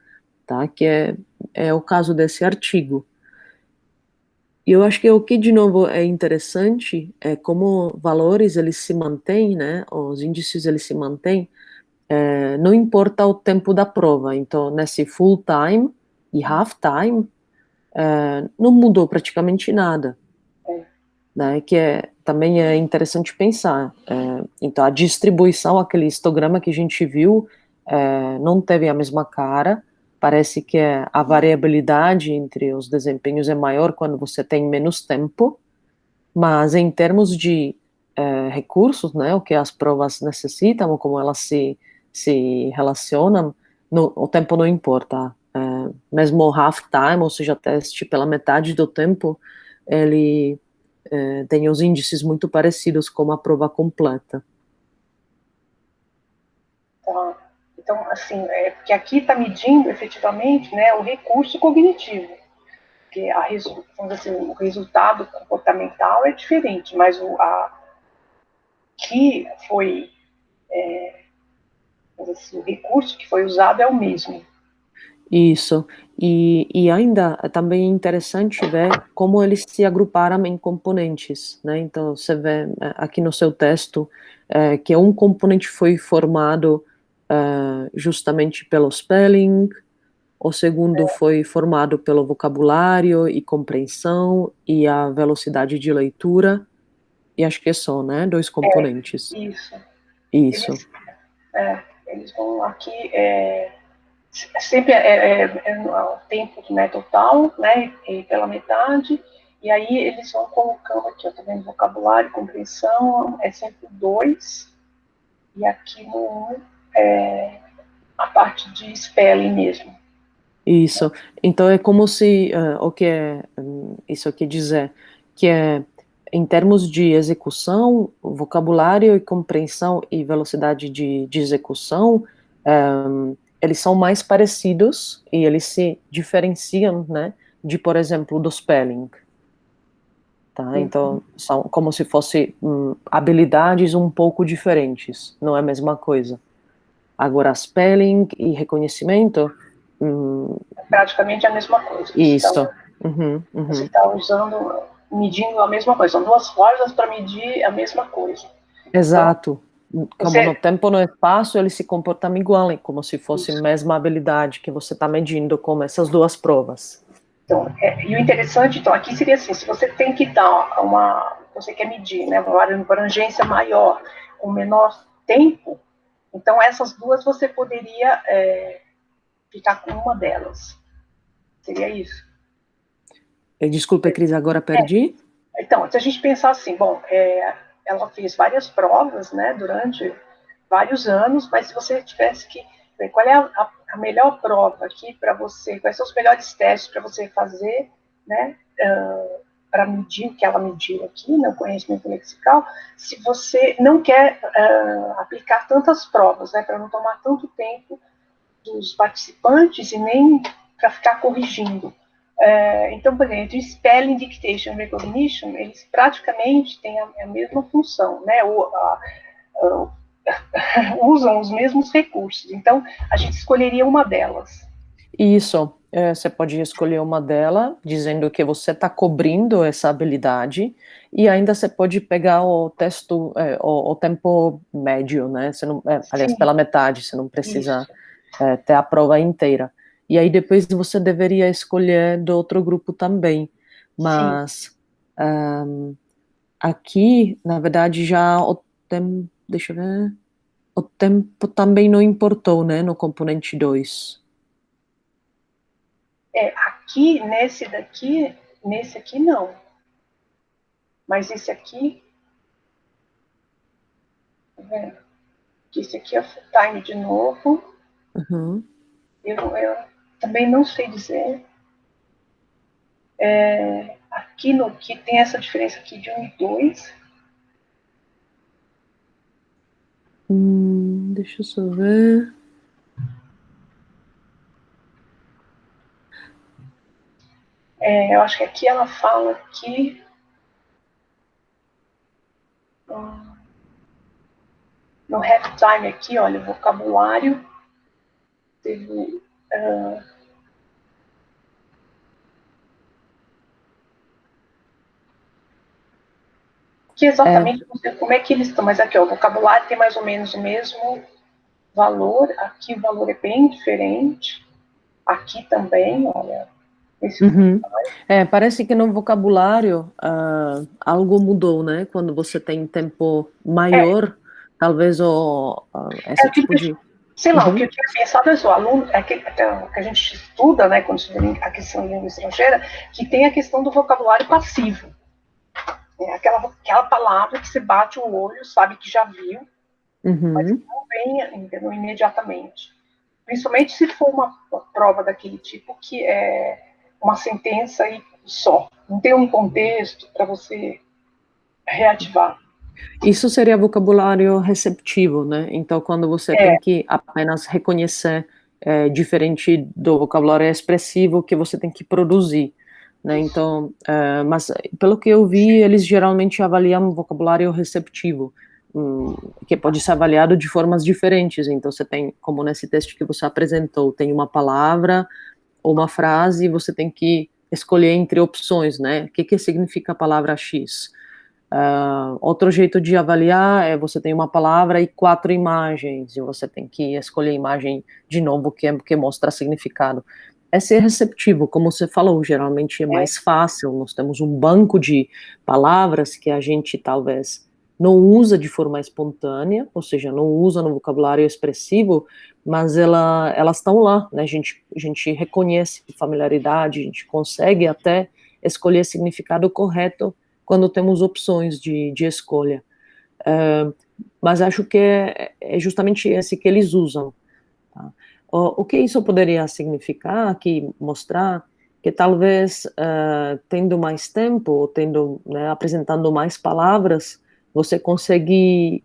tá? Que é o caso desse artigo. E eu acho que o que, de novo, é interessante é como valores, eles se mantêm, né? Os índices, eles se mantêm, não importa o tempo da prova. Então, nesse full time e half time, não mudou praticamente nada, né? Que também é interessante pensar. Então, a distribuição, aquele histograma que a gente viu, não teve a mesma cara. Parece que a variabilidade entre os desempenhos é maior quando você tem menos tempo, mas em termos de recursos, né, o que as provas necessitam, ou como elas se relacionam, o tempo não importa. Mesmo o half time, ou seja, teste pela metade do tempo, ele tem os índices muito parecidos com a prova completa. Tá. Então, assim, porque aqui está medindo efetivamente, né, o recurso cognitivo, que vamos dizer assim, o resultado comportamental é diferente, mas que foi, assim, o recurso que foi usado é o mesmo. Isso, e ainda também é interessante ver como eles se agruparam em componentes, né? Então, você vê aqui no seu texto que um componente foi formado justamente pelo spelling, o segundo foi formado pelo vocabulário e compreensão e a velocidade de leitura, e acho que são, né? Dois componentes. Isso. Isso. Eles vão aqui, sempre o tempo, né, total, né, e pela metade, e aí eles vão colocando aqui, ó, tá vendo, vocabulário, compreensão, é sempre 2, e aqui no 1 a parte de spelling mesmo. Isso. Então é como se o que isso quer dizer que em termos de execução, vocabulário e compreensão e velocidade de execução, eles são mais parecidos e eles se diferenciam, né, de, por exemplo, do spelling. Tá? Então são como se fossem habilidades um pouco diferentes, não é a mesma coisa. Agora, spelling e reconhecimento É praticamente a mesma coisa. isso. Você está usando, medindo a mesma coisa. São duas formas para medir a mesma coisa. Exato. Então, como no tempo e no espaço, eles se comportam igual, como se fosse a mesma habilidade que você está medindo com essas duas provas. Então, e o interessante, então, aqui seria assim, se você tem que dar você quer medir, né, uma abrangência maior, com menor tempo, então essas duas você poderia ficar com uma delas. Seria isso. Desculpa, Cris, agora perdi? Então, se a gente pensar assim, bom, ela fez várias provas, né, durante vários anos, mas se você tivesse que ver qual é a melhor prova aqui para você, quais são os melhores testes para você fazer, né, para medir o que ela mediu aqui, né, o conhecimento lexical, se você não quer aplicar tantas provas, né, para não tomar tanto tempo dos participantes e nem para ficar corrigindo. Então, por exemplo, Spelling, Dictation, Recognition, eles praticamente têm a mesma função, né? Usam os mesmos recursos. Então, a gente escolheria uma delas. Isso, você pode escolher uma delas, dizendo que você está cobrindo essa habilidade, e ainda você pode pegar o texto, o tempo médio, né? Você não, aliás, Sim, pela metade, você não precisa isso. ter a prova inteira. E aí depois você deveria escolher do outro grupo também. Sim. Mas aqui, na verdade, já o tempo, deixa eu ver, o tempo também não importou, né, no componente 2. Aqui, nesse aqui não. Mas esse aqui, tá vendo? Esse aqui é full time de novo. Uhum. Eu também não sei dizer. Aqui no que tem essa diferença aqui de 1 e 2. Deixa eu só ver. Eu acho que aqui ela fala que no halftime aqui, olha, o vocabulário teve que exatamente não sei como é que eles estão, mas aqui ó, o vocabulário tem mais ou menos o mesmo valor, aqui o valor é bem diferente, aqui também, olha, esse Uhum. Parece que no vocabulário algo mudou, né? Quando você tem tempo maior, talvez esse aquilo tipo que de... sei lá, o que Uhum. eu tinha pensado é o aluno, que a gente estuda, né, quando estuda a questão de língua estrangeira, que tem a questão do vocabulário passivo. Aquela palavra que você bate o olho, sabe que já viu, mas Uhum. não vem, entendeu, imediatamente. Principalmente se for uma prova daquele tipo que é uma sentença e só. Não tem um contexto para você reativar. Isso seria vocabulário receptivo, né? Então, quando você tem É, que apenas reconhecer, diferente do vocabulário expressivo que você tem que produzir, né? isso. Então, mas pelo que eu vi, eles geralmente avaliam vocabulário receptivo, que pode ser avaliado de formas diferentes. Então, você tem, como nesse teste que você apresentou, tem uma palavra ou uma frase e você tem que escolher entre opções, né? O que significa a palavra X? Outro jeito de avaliar é você tem uma palavra e 4 imagens, e você tem que escolher a imagem de novo que mostra significado. É ser receptivo, como você falou, geralmente é mais fácil, nós temos um banco de palavras que a gente talvez não usa de forma espontânea, ou seja, não usa no vocabulário expressivo, mas elas estão lá, né? A gente reconhece familiaridade, a gente consegue até escolher significado correto quando temos opções de escolha. Mas acho que é justamente esse que eles usam. Tá? O que isso poderia significar, que mostrar que talvez tendo mais tempo, ou né, apresentando mais palavras, você consegue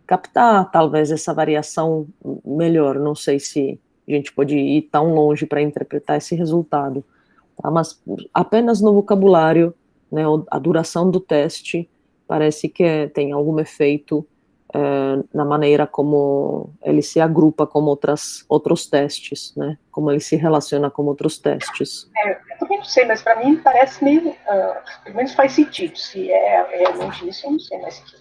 captar talvez essa variação melhor. Não sei se a gente pode ir tão longe para interpretar esse resultado, tá? Mas apenas no vocabulário, né, a duração do teste parece que tem algum efeito na maneira como ele se agrupa com outros testes, né? Como ele se relaciona com outros testes. Eu também não sei, mas para mim parece meio, pelo menos faz sentido. Se é realmente isso, eu não sei, mas que,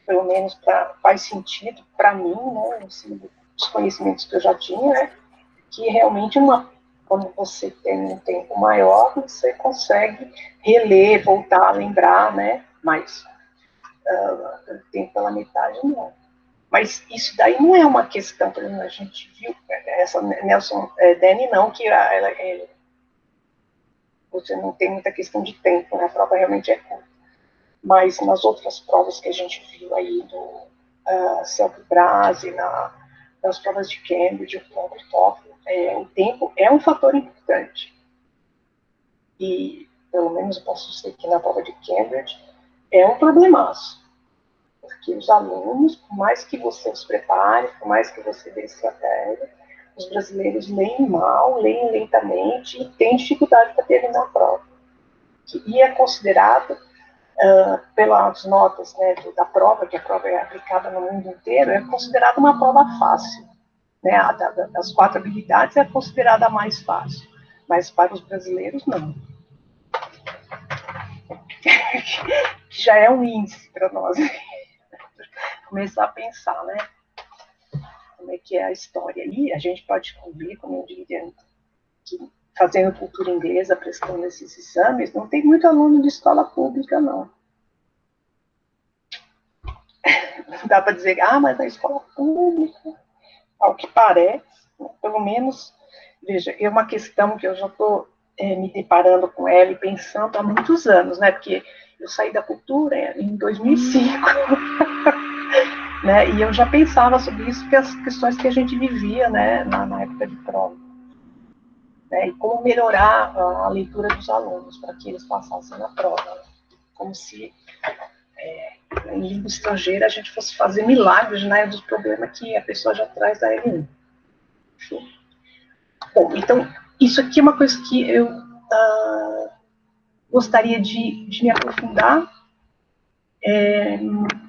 pelo menos faz sentido para mim, né, assim, os conhecimentos que eu já tinha, né, que realmente quando você tem um tempo maior, você consegue reler, voltar a lembrar, né, mas tempo pela metade não. Mas isso daí não é uma questão, por exemplo, a gente viu, essa Nelson Dene não, que você não tem muita questão de tempo, né, a prova realmente é curta. Mas nas outras provas que a gente viu aí do Self-Brase, nas provas de Cambridge, o TOEFL, o tempo é um fator importante. E, pelo menos, eu posso dizer que na prova de Cambridge é um problemaço. Porque os alunos, por mais que você os prepare, por mais que você dê estratégia, os brasileiros leem mal, leem lentamente e têm dificuldade para terminar a prova. E é considerado, pelas notas, né, da prova, que a prova é aplicada no mundo inteiro, é considerada uma prova fácil. Né? Das 4 habilidades é considerada a mais fácil, mas para os brasileiros, não. Já é um índice para nós começar a pensar, né? Como é que é a história. E a gente pode concluir, como eu diria, que fazendo cultura inglesa, prestando esses exames, não tem muito aluno de escola pública, não. Não dá para dizer, mas a escola pública, ao que parece, pelo menos, veja, é uma questão que eu já estou me deparando com ela e pensando há muitos anos, né? Porque eu saí da cultura em 2005, né? E eu já pensava sobre isso, que as questões que a gente vivia, né, na época de prova. Né, e como melhorar a leitura dos alunos para que eles passassem na prova. Como se em língua estrangeira a gente fosse fazer milagres, né, dos problemas que a pessoa já traz da L1. Bom, então, isso aqui é uma coisa que eu gostaria de me aprofundar,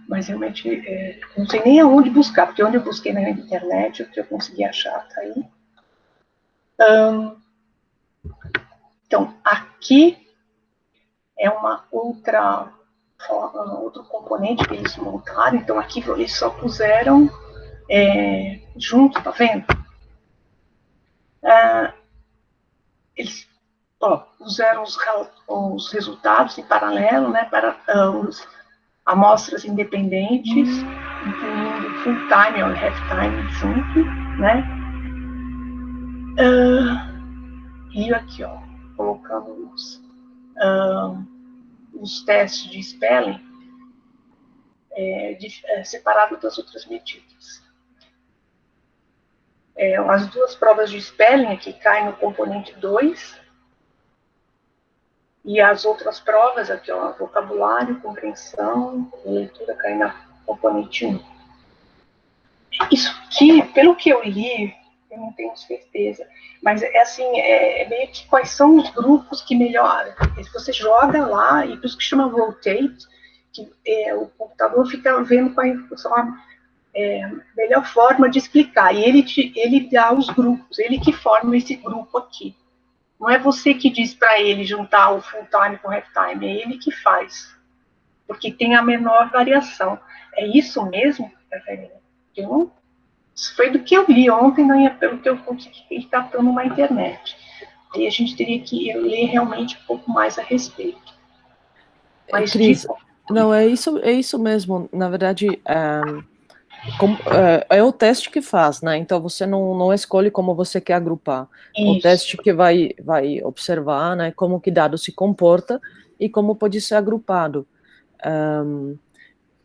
mas realmente não sei nem aonde buscar, porque onde eu busquei na internet, o que eu consegui achar está aí. Então, aqui é uma outro componente que eles montaram. Então, aqui eles só puseram junto, tá vendo? Eles puseram os resultados em paralelo, né, para amostras independentes, incluindo full time ou half time junto, né? E aqui, colocando os testes de spelling separado das outras medidas. As 2 provas de spelling aqui caem no componente 2, e as outras provas aqui, vocabulário, compreensão, leitura, caem na componente 1. Isso aqui, pelo que eu li, eu não tenho certeza, mas é meio que quais são os grupos que melhoram. Você joga lá, e por isso que chama rotate, que o computador fica vendo qual é a melhor forma de explicar, e ele dá os grupos, ele que forma esse grupo aqui. Não é você que diz para ele juntar o full time com o half time, é ele que faz, porque tem a menor variação. É isso mesmo, Catarina? Isso foi do que eu li ontem, pelo que eu consegui catando na internet. Aí a gente teria que ler realmente um pouco mais a respeito. Mas, Cris, não, é isso mesmo. Na verdade, é o teste que faz, né? Então você não escolhe como você quer agrupar. O teste que vai observar, né, como que dado se comporta e como pode ser agrupado.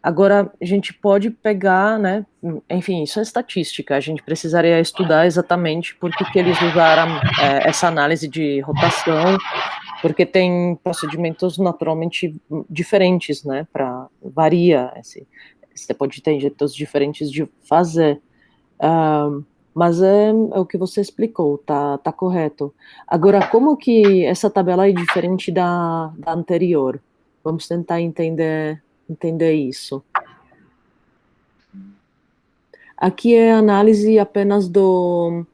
Agora, a gente pode pegar, né, enfim, isso é estatística, a gente precisaria estudar exatamente por que eles usaram essa análise de rotação, porque tem procedimentos naturalmente diferentes, né, varia, você pode ter jeitos diferentes de fazer, mas é o que você explicou, tá correto. Agora, como que essa tabela é diferente da anterior? Vamos tentar entender isso. Aqui é análise apenas do...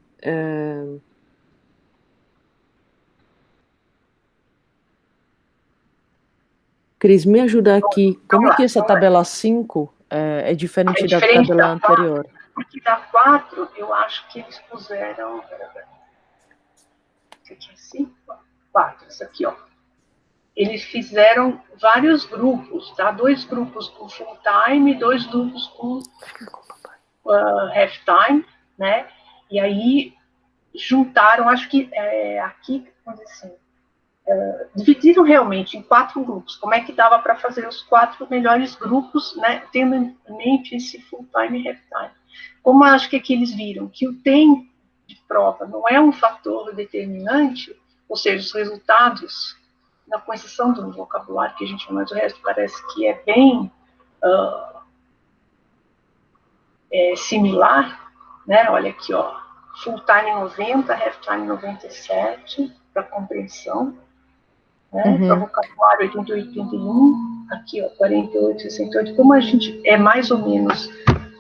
Cris, me ajuda aqui. Como que essa tabela 5 é diferente da tabela anterior? Porque da 4, eu acho que eles puseram... Isso aqui é 5? 4, isso aqui, Eles fizeram vários grupos, tá? 2 grupos com full time, 2 grupos com half time, né? E aí juntaram, acho que aqui, vamos dizer assim, dividiram realmente em 4 grupos. Como é que dava para fazer os 4 melhores grupos, né? Tendo em mente esse full time e half time. Como acho que aqui eles viram que o tempo de prova não é um fator determinante, ou seja, os resultados, com exceção do vocabulário que a gente, mas o resto parece que é bem similar, né? Olha aqui, full time 90, half time 97, para compreensão, né? Para vocabulário 88, 81, aqui ó, 48, 68. Como a gente é mais ou menos,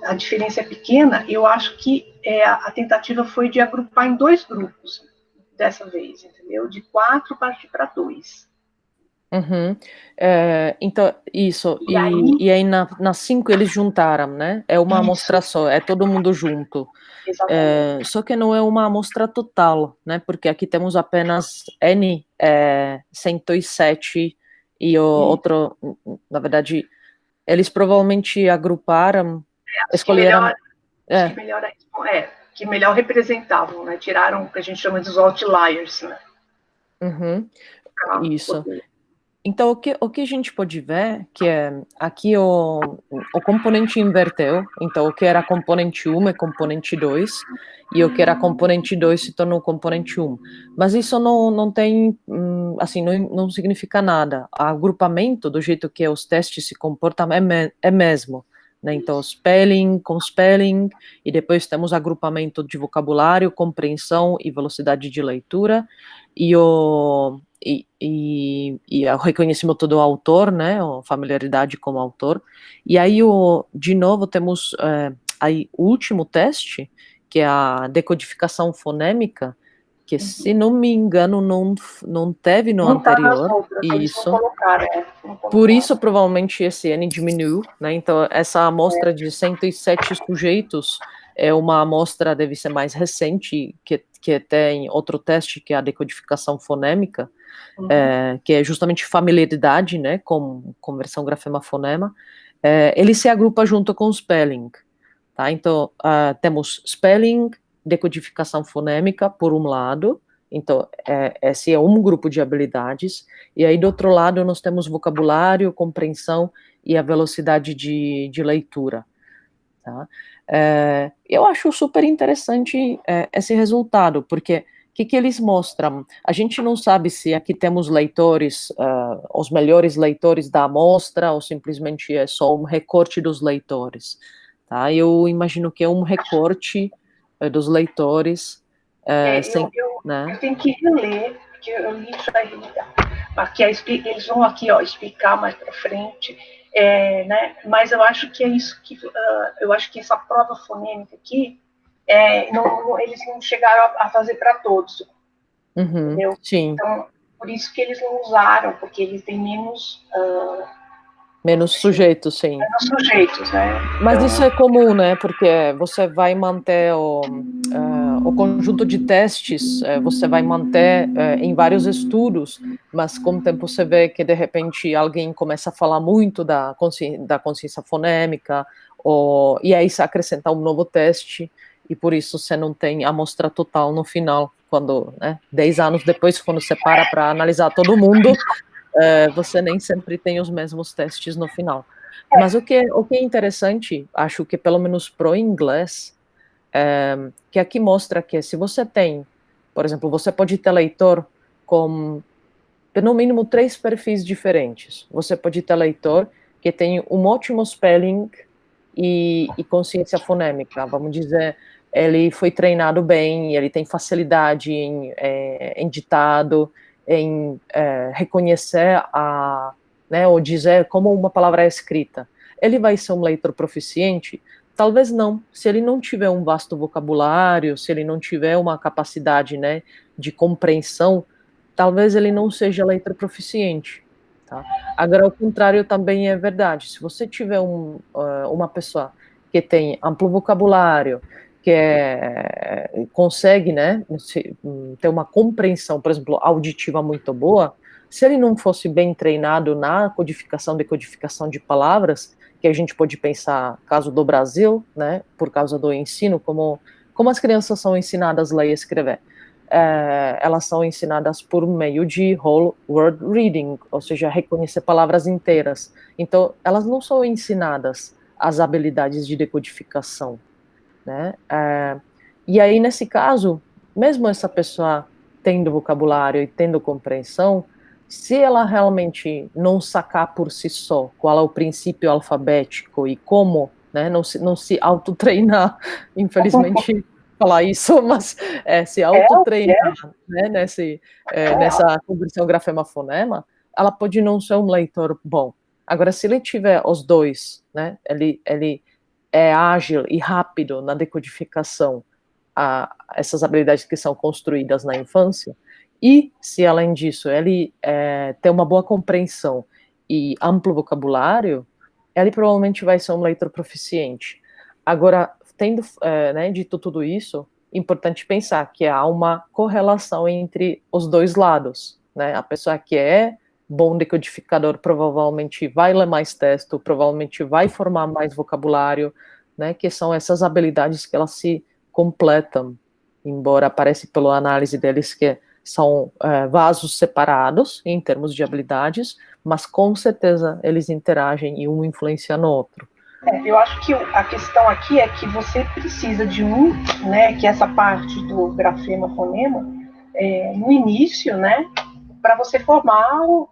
a diferença é pequena, eu acho que a tentativa foi de agrupar em 2 grupos dessa vez, entendeu? De 4 partir para 2. Então, isso, E aí, e aí nas 5 eles juntaram, né? É uma Isso. amostra só, é todo mundo junto. exatamente. Só que não é uma amostra total, né? Porque aqui temos apenas N 107 e o outro, na verdade, eles provavelmente agruparam, escolheram. Que melhor representavam, né? Tiraram o que a gente chama de outliers, né? Isso. Então, o que a gente pode ver que aqui o componente inverteu, então o que era componente 1 é componente 2, e o que era componente 2 se tornou componente 1. Mas isso não tem, assim, não significa nada. O agrupamento, do jeito que os testes se comportam, é mesmo. Né? Então, spelling com spelling, e depois temos agrupamento de vocabulário, compreensão e velocidade de leitura, e o reconhecimento do autor, né, a familiaridade com o autor, e aí, de novo, temos aí o último teste, que é a decodificação fonêmica, que, se não me engano, não teve no anterior. Tá outras, isso. Não colocaram. Por isso, provavelmente, esse N diminuiu, né, então essa amostra de 107 sujeitos é uma amostra, deve ser mais recente, que tem outro teste, que é a decodificação fonêmica, que é justamente familiaridade, né, com conversão grafema-fonema, ele se agrupa junto com o spelling, tá? Então, temos spelling, decodificação fonêmica, por um lado, então, esse é um grupo de habilidades, e aí, do outro lado, nós temos vocabulário, compreensão e a velocidade de leitura, tá? Eu acho super interessante esse resultado, porque o que eles mostram? A gente não sabe se aqui temos leitores, os melhores leitores da amostra, ou simplesmente é só um recorte dos leitores. Tá? Eu imagino que é um recorte dos leitores. Eu tenho que reler, porque eu li isso aí. Aqui, eles vão aqui explicar mais para frente. Né? Mas eu acho que é isso que eu acho que essa prova fonêmica aqui eles não chegaram a fazer para todos, entendeu? Sim. Então, por isso que eles não usaram, porque eles têm menos sujeitos, sim. Menos sujeitos, né? Mas isso é comum, né? Porque você vai manter o conjunto de testes, você vai manter em vários estudos, mas com o tempo você vê que, de repente, alguém começa a falar muito da consciência fonêmica, e aí você acrescenta um novo teste, e por isso você não tem a amostra total no final, quando, né, 10 anos depois, quando você para analisar todo mundo, você nem sempre tem os mesmos testes no final. Mas o que é interessante, acho que pelo menos pro inglês, que aqui mostra que se você tem, por exemplo, você pode ter leitor com, no mínimo, 3 perfis diferentes. Você pode ter leitor que tem um ótimo spelling e consciência fonêmica, vamos dizer, ele foi treinado bem, ele tem facilidade em ditado, em reconhecer né, ou dizer como uma palavra é escrita. Ele vai ser um leitor proficiente? Talvez não. Se ele não tiver um vasto vocabulário, se ele não tiver uma capacidade, né, de compreensão, talvez ele não seja leitor proficiente. Tá? Agora, o contrário também é verdade. Se você tiver uma pessoa que tem amplo vocabulário, que consegue, né, ter uma compreensão, por exemplo, auditiva muito boa, se ele não fosse bem treinado na codificação, decodificação de palavras, que a gente pode pensar, caso do Brasil, né, por causa do ensino, como as crianças são ensinadas a ler e escrever. Elas são ensinadas por meio de whole word reading, ou seja, reconhecer palavras inteiras. Então, elas não são ensinadas as habilidades de decodificação, né? E aí, nesse caso, mesmo essa pessoa tendo vocabulário e tendo compreensão, se ela realmente não sacar por si só qual é o princípio alfabético e como, né, não se autotreinar, infelizmente, falar isso, mas se autotreinar, né, nessa conversão grafema-fonema, ela pode não ser um leitor bom. Agora, se ele tiver os dois, né, ele é ágil e rápido na decodificação, essas habilidades que são construídas na infância, e se, além disso, ele tem uma boa compreensão e amplo vocabulário, ele provavelmente vai ser um leitor proficiente. Agora, tendo né, dito tudo isso, é importante pensar que há uma correlação entre os dois lados, né? A pessoa que é bom decodificador provavelmente vai ler mais texto, provavelmente vai formar mais vocabulário, né? Que são essas habilidades que elas se completam, embora apareça pela análise deles que são vasos separados em termos de habilidades, mas com certeza eles interagem e um influencia no outro. Eu acho que a questão aqui é que você precisa de né, que essa parte do grafema-fonema, no início, né, para você formar o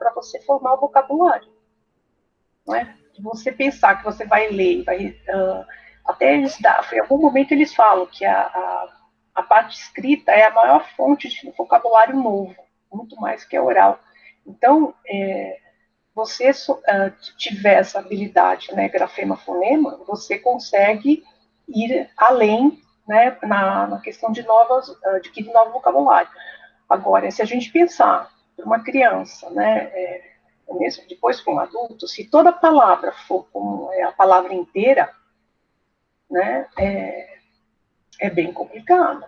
vocabulário, não é? Você pensar que você vai ler, até eles em algum momento eles falam que a parte escrita é a maior fonte de vocabulário novo, muito mais que a oral. Então, você tiver essa habilidade, né, grafema-fonema, você consegue ir além, né, na questão de adquirir novo vocabulário. Agora, se a gente pensar para uma criança, né, mesmo depois para um adulto, se toda palavra for como a palavra inteira, né, é bem complicado.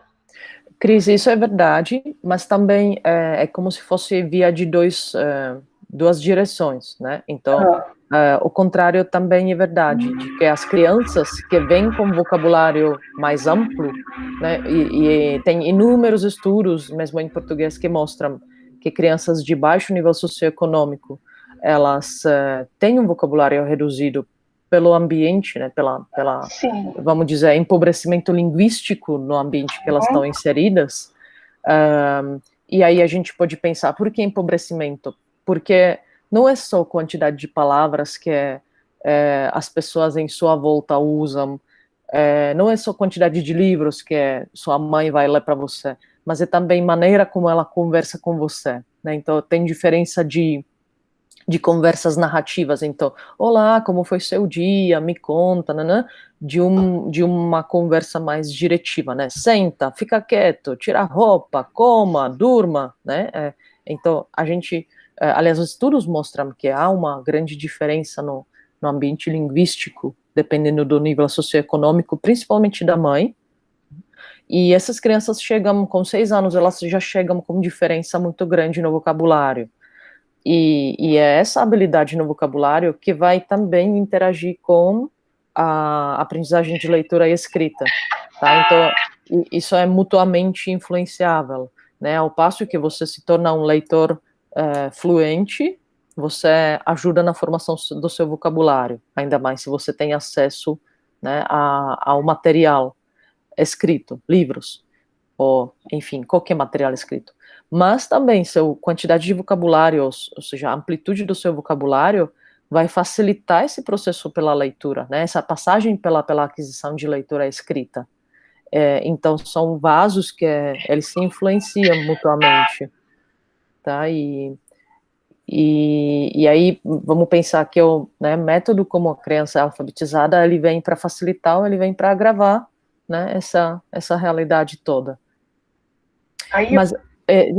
Cris, isso é verdade, mas também é como se fosse via de duas direções, né? Então, o contrário também é verdade, de que as crianças que vêm com vocabulário mais amplo, né? E tem inúmeros estudos, mesmo em português, que mostram que crianças de baixo nível socioeconômico, elas têm um vocabulário reduzido pelo ambiente, né? Vamos dizer, empobrecimento linguístico no ambiente que elas estão inseridas. E aí a gente pode pensar, por que empobrecimento? Porque não é só quantidade de palavras que as pessoas em sua volta usam, não é só quantidade de livros que sua mãe vai ler para você, mas é também maneira como ela conversa com você, né? Então tem diferença de conversas narrativas, então, olá, como foi seu dia, me conta, né? De uma conversa mais diretiva, né? Senta, fica quieto, tira a roupa, coma, durma, né? Então, aliás, os estudos mostram que há uma grande diferença no ambiente linguístico, dependendo do nível socioeconômico, principalmente da mãe, e essas crianças chegam, com 6 anos, elas já chegam com diferença muito grande no vocabulário. E é essa habilidade no vocabulário que vai também interagir com a aprendizagem de leitura e escrita, tá? Então, isso é mutuamente influenciável, né? Ao passo que você se torna um leitor fluente, você ajuda na formação do seu vocabulário, ainda mais se você tem acesso, né, ao material escrito, livros, ou, enfim, qualquer material escrito. Mas também, quantidade de vocabulário, ou seja, a amplitude do seu vocabulário, vai facilitar esse processo pela leitura, né? Essa passagem pela aquisição de leitura escrita. Então, são vasos que eles se influenciam mutuamente, tá? E aí, vamos pensar que o método como a criança é alfabetizada, ele vem para facilitar ou ele vem para agravar, né, essa realidade toda. Mas,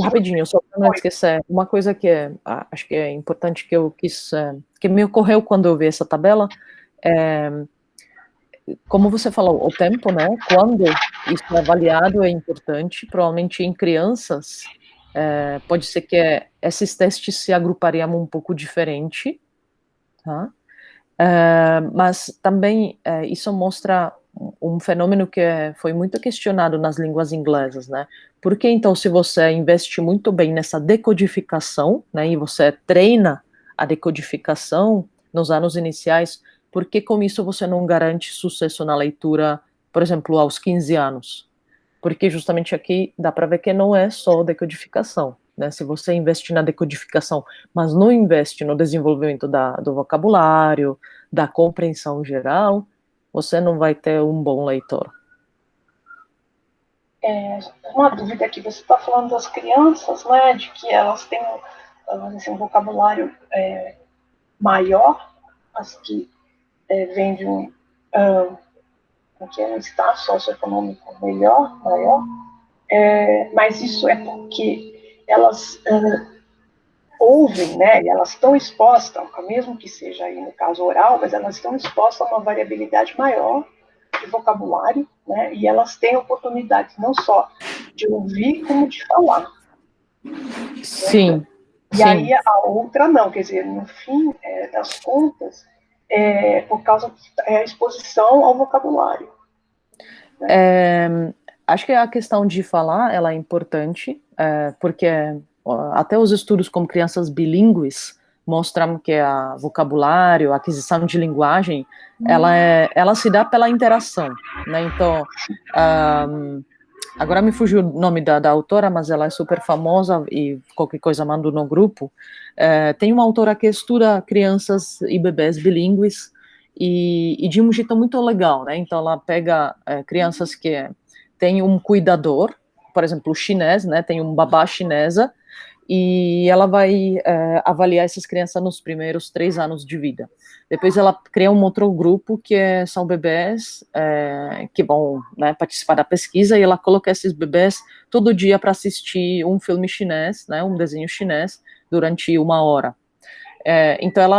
rapidinho, só para não esquecer, uma coisa que acho que é importante que me ocorreu quando eu vi essa tabela, como você falou, o tempo, né, quando isso é avaliado é importante, provavelmente em crianças, pode ser que esses testes se agrupariam um pouco diferente, tá? Mas também isso mostra um fenômeno que foi muito questionado nas línguas inglesas, né? Porque então, se você investe muito bem nessa decodificação, né, e você treina a decodificação nos anos iniciais, por que com isso você não garante sucesso na leitura, por exemplo, aos 15 anos? Porque justamente aqui dá para ver que não é só decodificação, né? Se você investe na decodificação, mas não investe no desenvolvimento do vocabulário, da compreensão geral, você não vai ter um bom leitor. uma dúvida aqui, você está falando das crianças, né, de que elas têm assim, um vocabulário maior, as que vêm de um status socioeconômico maior, mas isso é porque elas ouvem, né, e elas estão expostas, mesmo que seja aí no caso oral, mas elas estão expostas a uma variabilidade maior de vocabulário, né, e elas têm oportunidade não só de ouvir, como de falar. Sim. E aí a outra não, quer dizer, no fim das contas, por causa da exposição ao vocabulário. Né? Acho que a questão de falar, ela é importante, porque até os estudos com crianças bilíngues mostram que a vocabulário, a aquisição de linguagem, ela se dá pela interação, né? Então, agora me fugiu o nome da autora, mas ela é super famosa e qualquer coisa mando no grupo. Tem uma autora que estuda crianças e bebês bilíngues e de um jeito muito legal, né? Então ela pega crianças que têm um cuidador, por exemplo, o chinês, né? Tem um babá chinesa e ela vai avaliar essas crianças nos primeiros 3 anos de vida. Depois ela cria um outro grupo que são bebês que vão, né, participar da pesquisa, e ela coloca esses bebês todo dia para assistir um filme chinês, né, um desenho chinês, durante 1 hora. Então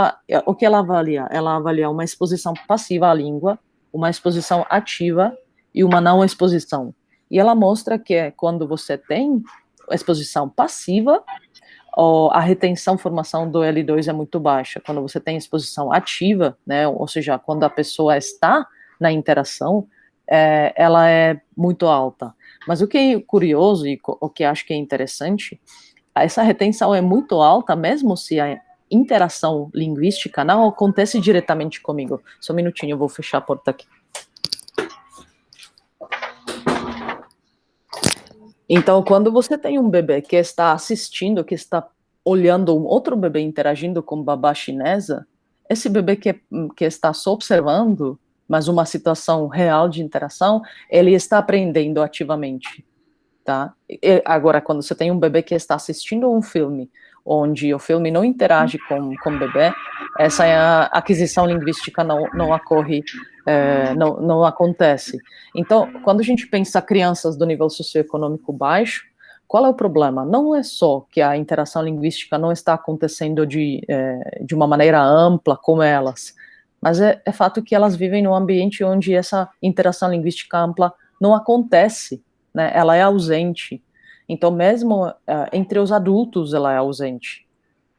o que ela avalia? Ela avalia uma exposição passiva à língua, uma exposição ativa e uma não exposição. E ela mostra que quando você tem exposição passiva, a retenção, formação do L2 é muito baixa. Quando você tem exposição ativa, né, ou seja, quando a pessoa está na interação, ela é muito alta. Mas o que é curioso e o que acho que é interessante, essa retenção é muito alta, mesmo se a interação linguística não acontece diretamente comigo. Só um minutinho, eu vou fechar a porta aqui. Então, quando você tem um bebê que está assistindo, que está olhando um outro bebê interagindo com babá chinesa, esse bebê que está só observando, mas uma situação real de interação, ele está aprendendo ativamente, tá? Agora, quando você tem um bebê que está assistindo um filme, onde o filme não interage com o bebê, essa aquisição linguística não ocorre, não acontece. Então, quando a gente pensa crianças do nível socioeconômico baixo, qual é o problema? Não é só que a interação linguística não está acontecendo de uma maneira ampla como elas, mas é fato que elas vivem num ambiente onde essa interação linguística ampla não acontece, né? Ela é ausente. Então, mesmo entre os adultos, ela é ausente.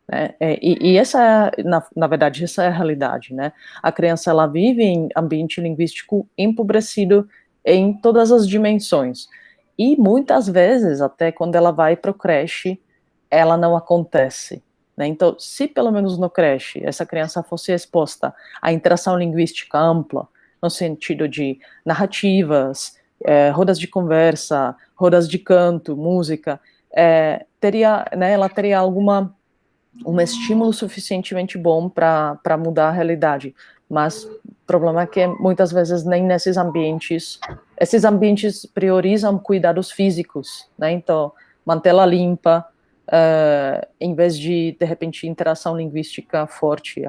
Né? E essa, na verdade, essa é a realidade, né? A criança, ela vive em ambiente linguístico empobrecido em todas as dimensões. E muitas vezes, até quando ela vai para o creche, ela não acontece. Né? Então, se pelo menos no creche essa criança fosse exposta à interação linguística ampla, no sentido de narrativas, rodas de conversa, rodas de canto, música, ela teria um estímulo suficientemente bom para mudar a realidade. Mas o problema é que muitas vezes nem nesses ambientes, esses ambientes priorizam cuidados físicos, né? Então, mantê-la limpa, em vez de repente, interação linguística forte.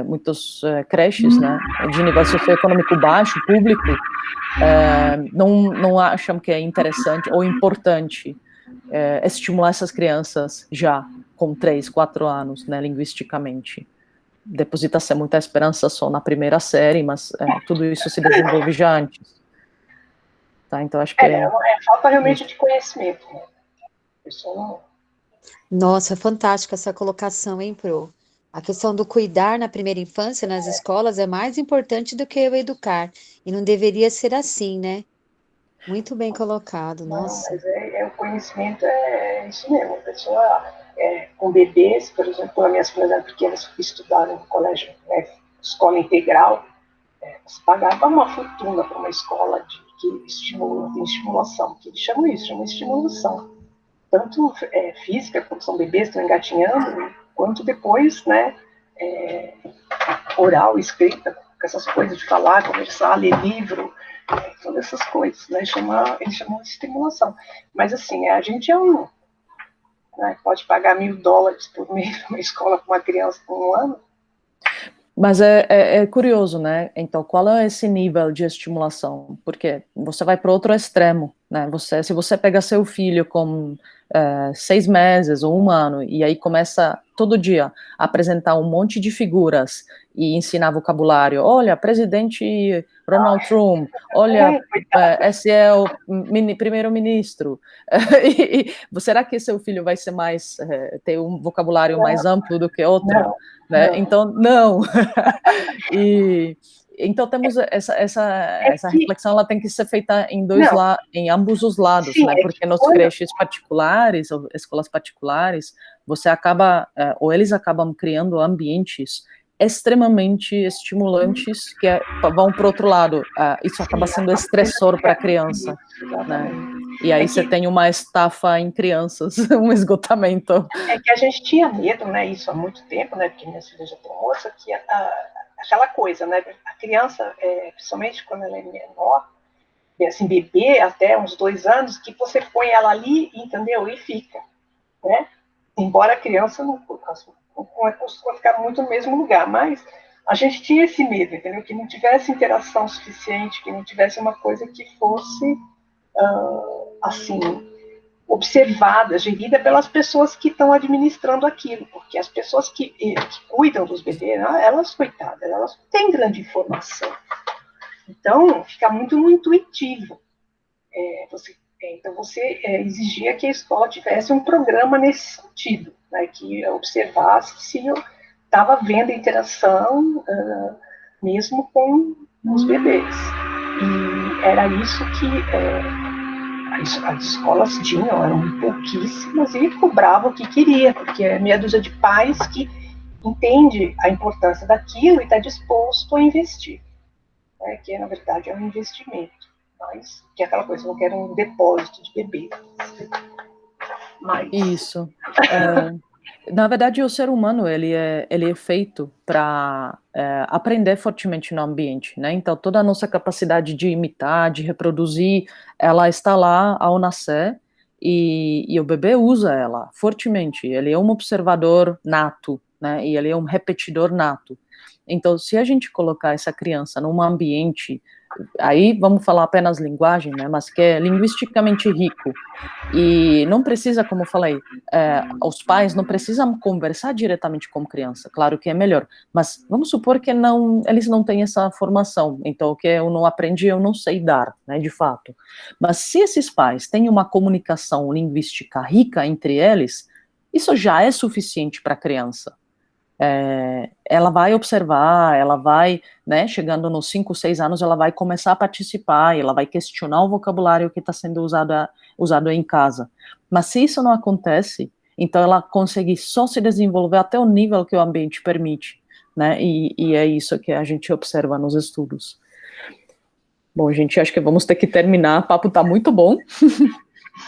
Muitos creches, né, de nível socioeconômico baixo, público, não acham que é interessante ou importante estimular essas crianças já com 3, 4 anos, né, linguisticamente. Deposita-se muita esperança só na primeira série, mas tudo isso se desenvolve já antes. Tá, então acho que falta realmente de conhecimento. Pessoal. Nossa, fantástica essa colocação, hein, Pro? A questão do cuidar na primeira infância nas escolas é mais importante do que o educar. E não deveria ser assim, né? Muito bem colocado, nossa. Não, mas o conhecimento isso mesmo. A pessoa com bebês, por exemplo, as minhas filhas pequenas que estudaram no colégio, escola integral, se pagava uma fortuna para uma escola que estimula, tem estimulação, que eles chamam isso, chamam de estimulação. Tanto física, quando são bebês, estão engatinhando, quanto depois, né, oral, escrita, com essas coisas de falar, conversar, ler livro, todas essas coisas, né? Eles chamam de estimulação. Mas, assim, a gente né, pode pagar $1.000 por mês numa escola com uma criança com 1 ano. Mas é curioso, né? Então, qual é esse nível de estimulação? Porque você vai para outro extremo, né? Se você pega seu filho com 6 meses ou 1 ano, e aí começa todo dia a apresentar um monte de figuras e ensinar vocabulário, olha, presidente Donald Trump, olha, esse é o primeiro-ministro, será que seu filho vai ser ter um vocabulário mais amplo do que outro? Não. Né? Não. Então, não. Então temos essa reflexão, ela tem que ser feita em ambos os lados, sim, né? Porque nos creches particulares ou escolas particulares, você acaba, ou eles acabam criando ambientes extremamente estimulantes que vão para o outro lado. Isso acaba sendo estressor para a criança, né? E aí você tem uma estafa em crianças, um esgotamento. É que a gente tinha medo, né, isso há muito tempo, né, porque minha filha já tem moça, que aquela coisa, né, a criança, principalmente quando ela é menor, assim, bebê até uns 2 anos, que você põe ela ali, entendeu, e fica, né, embora a criança não costuma ficar muito no mesmo lugar, mas a gente tinha esse medo, entendeu, que não tivesse interação suficiente, que não tivesse uma coisa que fosse, assim, observada, gerida pelas pessoas que estão administrando aquilo, porque as pessoas que cuidam dos bebês, elas, coitadas, elas não têm grande informação. Então, fica muito no intuitivo. Então, você exigia que a escola tivesse um programa nesse sentido, né, que observasse se eu estava vendo a interação mesmo com os bebês. E era isso que as escolas tinham, eram pouquíssimas, e cobrava o que queria, porque é meia dúzia de pais que entende a importância daquilo e está disposto a investir, né, que na verdade é um investimento, mas que é aquela coisa, não quero um depósito de bebê. Mas... Isso. Na verdade, o ser humano ele é feito para aprender fortemente no ambiente, né? Então, toda a nossa capacidade de imitar, de reproduzir, ela está lá ao nascer, e o bebê usa ela fortemente. Ele é um observador nato, né? E ele é um repetidor nato. Então, se a gente colocar essa criança num ambiente, aí vamos falar apenas linguagem, né? Mas que é linguisticamente rico, e não precisa, como eu falei, os pais não precisam conversar diretamente com a criança, claro que é melhor, mas vamos supor que eles não têm essa formação, então o que eu não aprendi, eu não sei dar, né, de fato. Mas se esses pais têm uma comunicação linguística rica entre eles, isso já é suficiente para a criança. Ela vai observar, ela vai, né, chegando nos 5, 6 anos, ela vai começar a participar, ela vai questionar o vocabulário que está sendo usado em casa. Mas se isso não acontece, então ela consegue só se desenvolver até o nível que o ambiente permite, né, e é isso que a gente observa nos estudos. Bom, gente, acho que vamos ter que terminar, o papo está muito bom.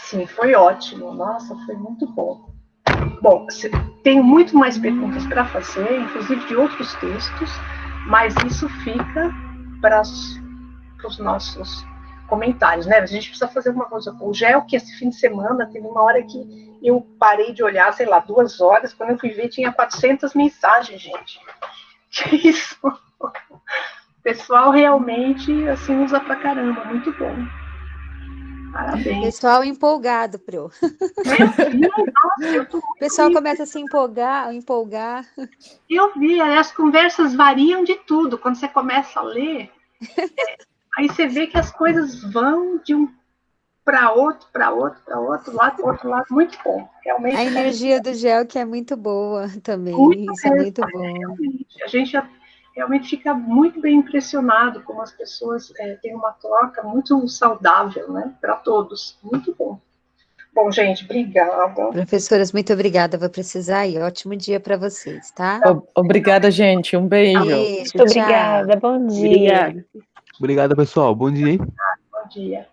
Sim, foi ótimo, nossa, foi muito bom. Bom, tenho muito mais perguntas para fazer, inclusive de outros textos, mas isso fica para os nossos comentários, né? A gente precisa fazer uma coisa com o GEL, que esse fim de semana teve uma hora que eu parei de olhar, sei lá, 2 horas, quando eu fui ver tinha 400 mensagens, gente. Que isso? O pessoal realmente, assim, usa pra caramba, muito bom. Parabéns. Pessoal empolgado, Pro. O pessoal começa a se empolgar. Eu vi, as conversas variam de tudo. Quando você começa a ler, aí você vê que as coisas vão de um para outro, outro lado, muito bom. Realmente. A energia do GEL que é muito boa também. Isso é muito bom. Realmente. A gente realmente fica muito bem impressionado como as pessoas têm uma troca muito saudável, né, para todos. Muito bom. Bom, gente, obrigada. Professoras, muito obrigada. Vou precisar ir. Ótimo dia para vocês, tá? Obrigada, gente. Um beijo. Muito obrigada. Bom dia. Obrigado, pessoal. Bom dia, hein? Bom dia.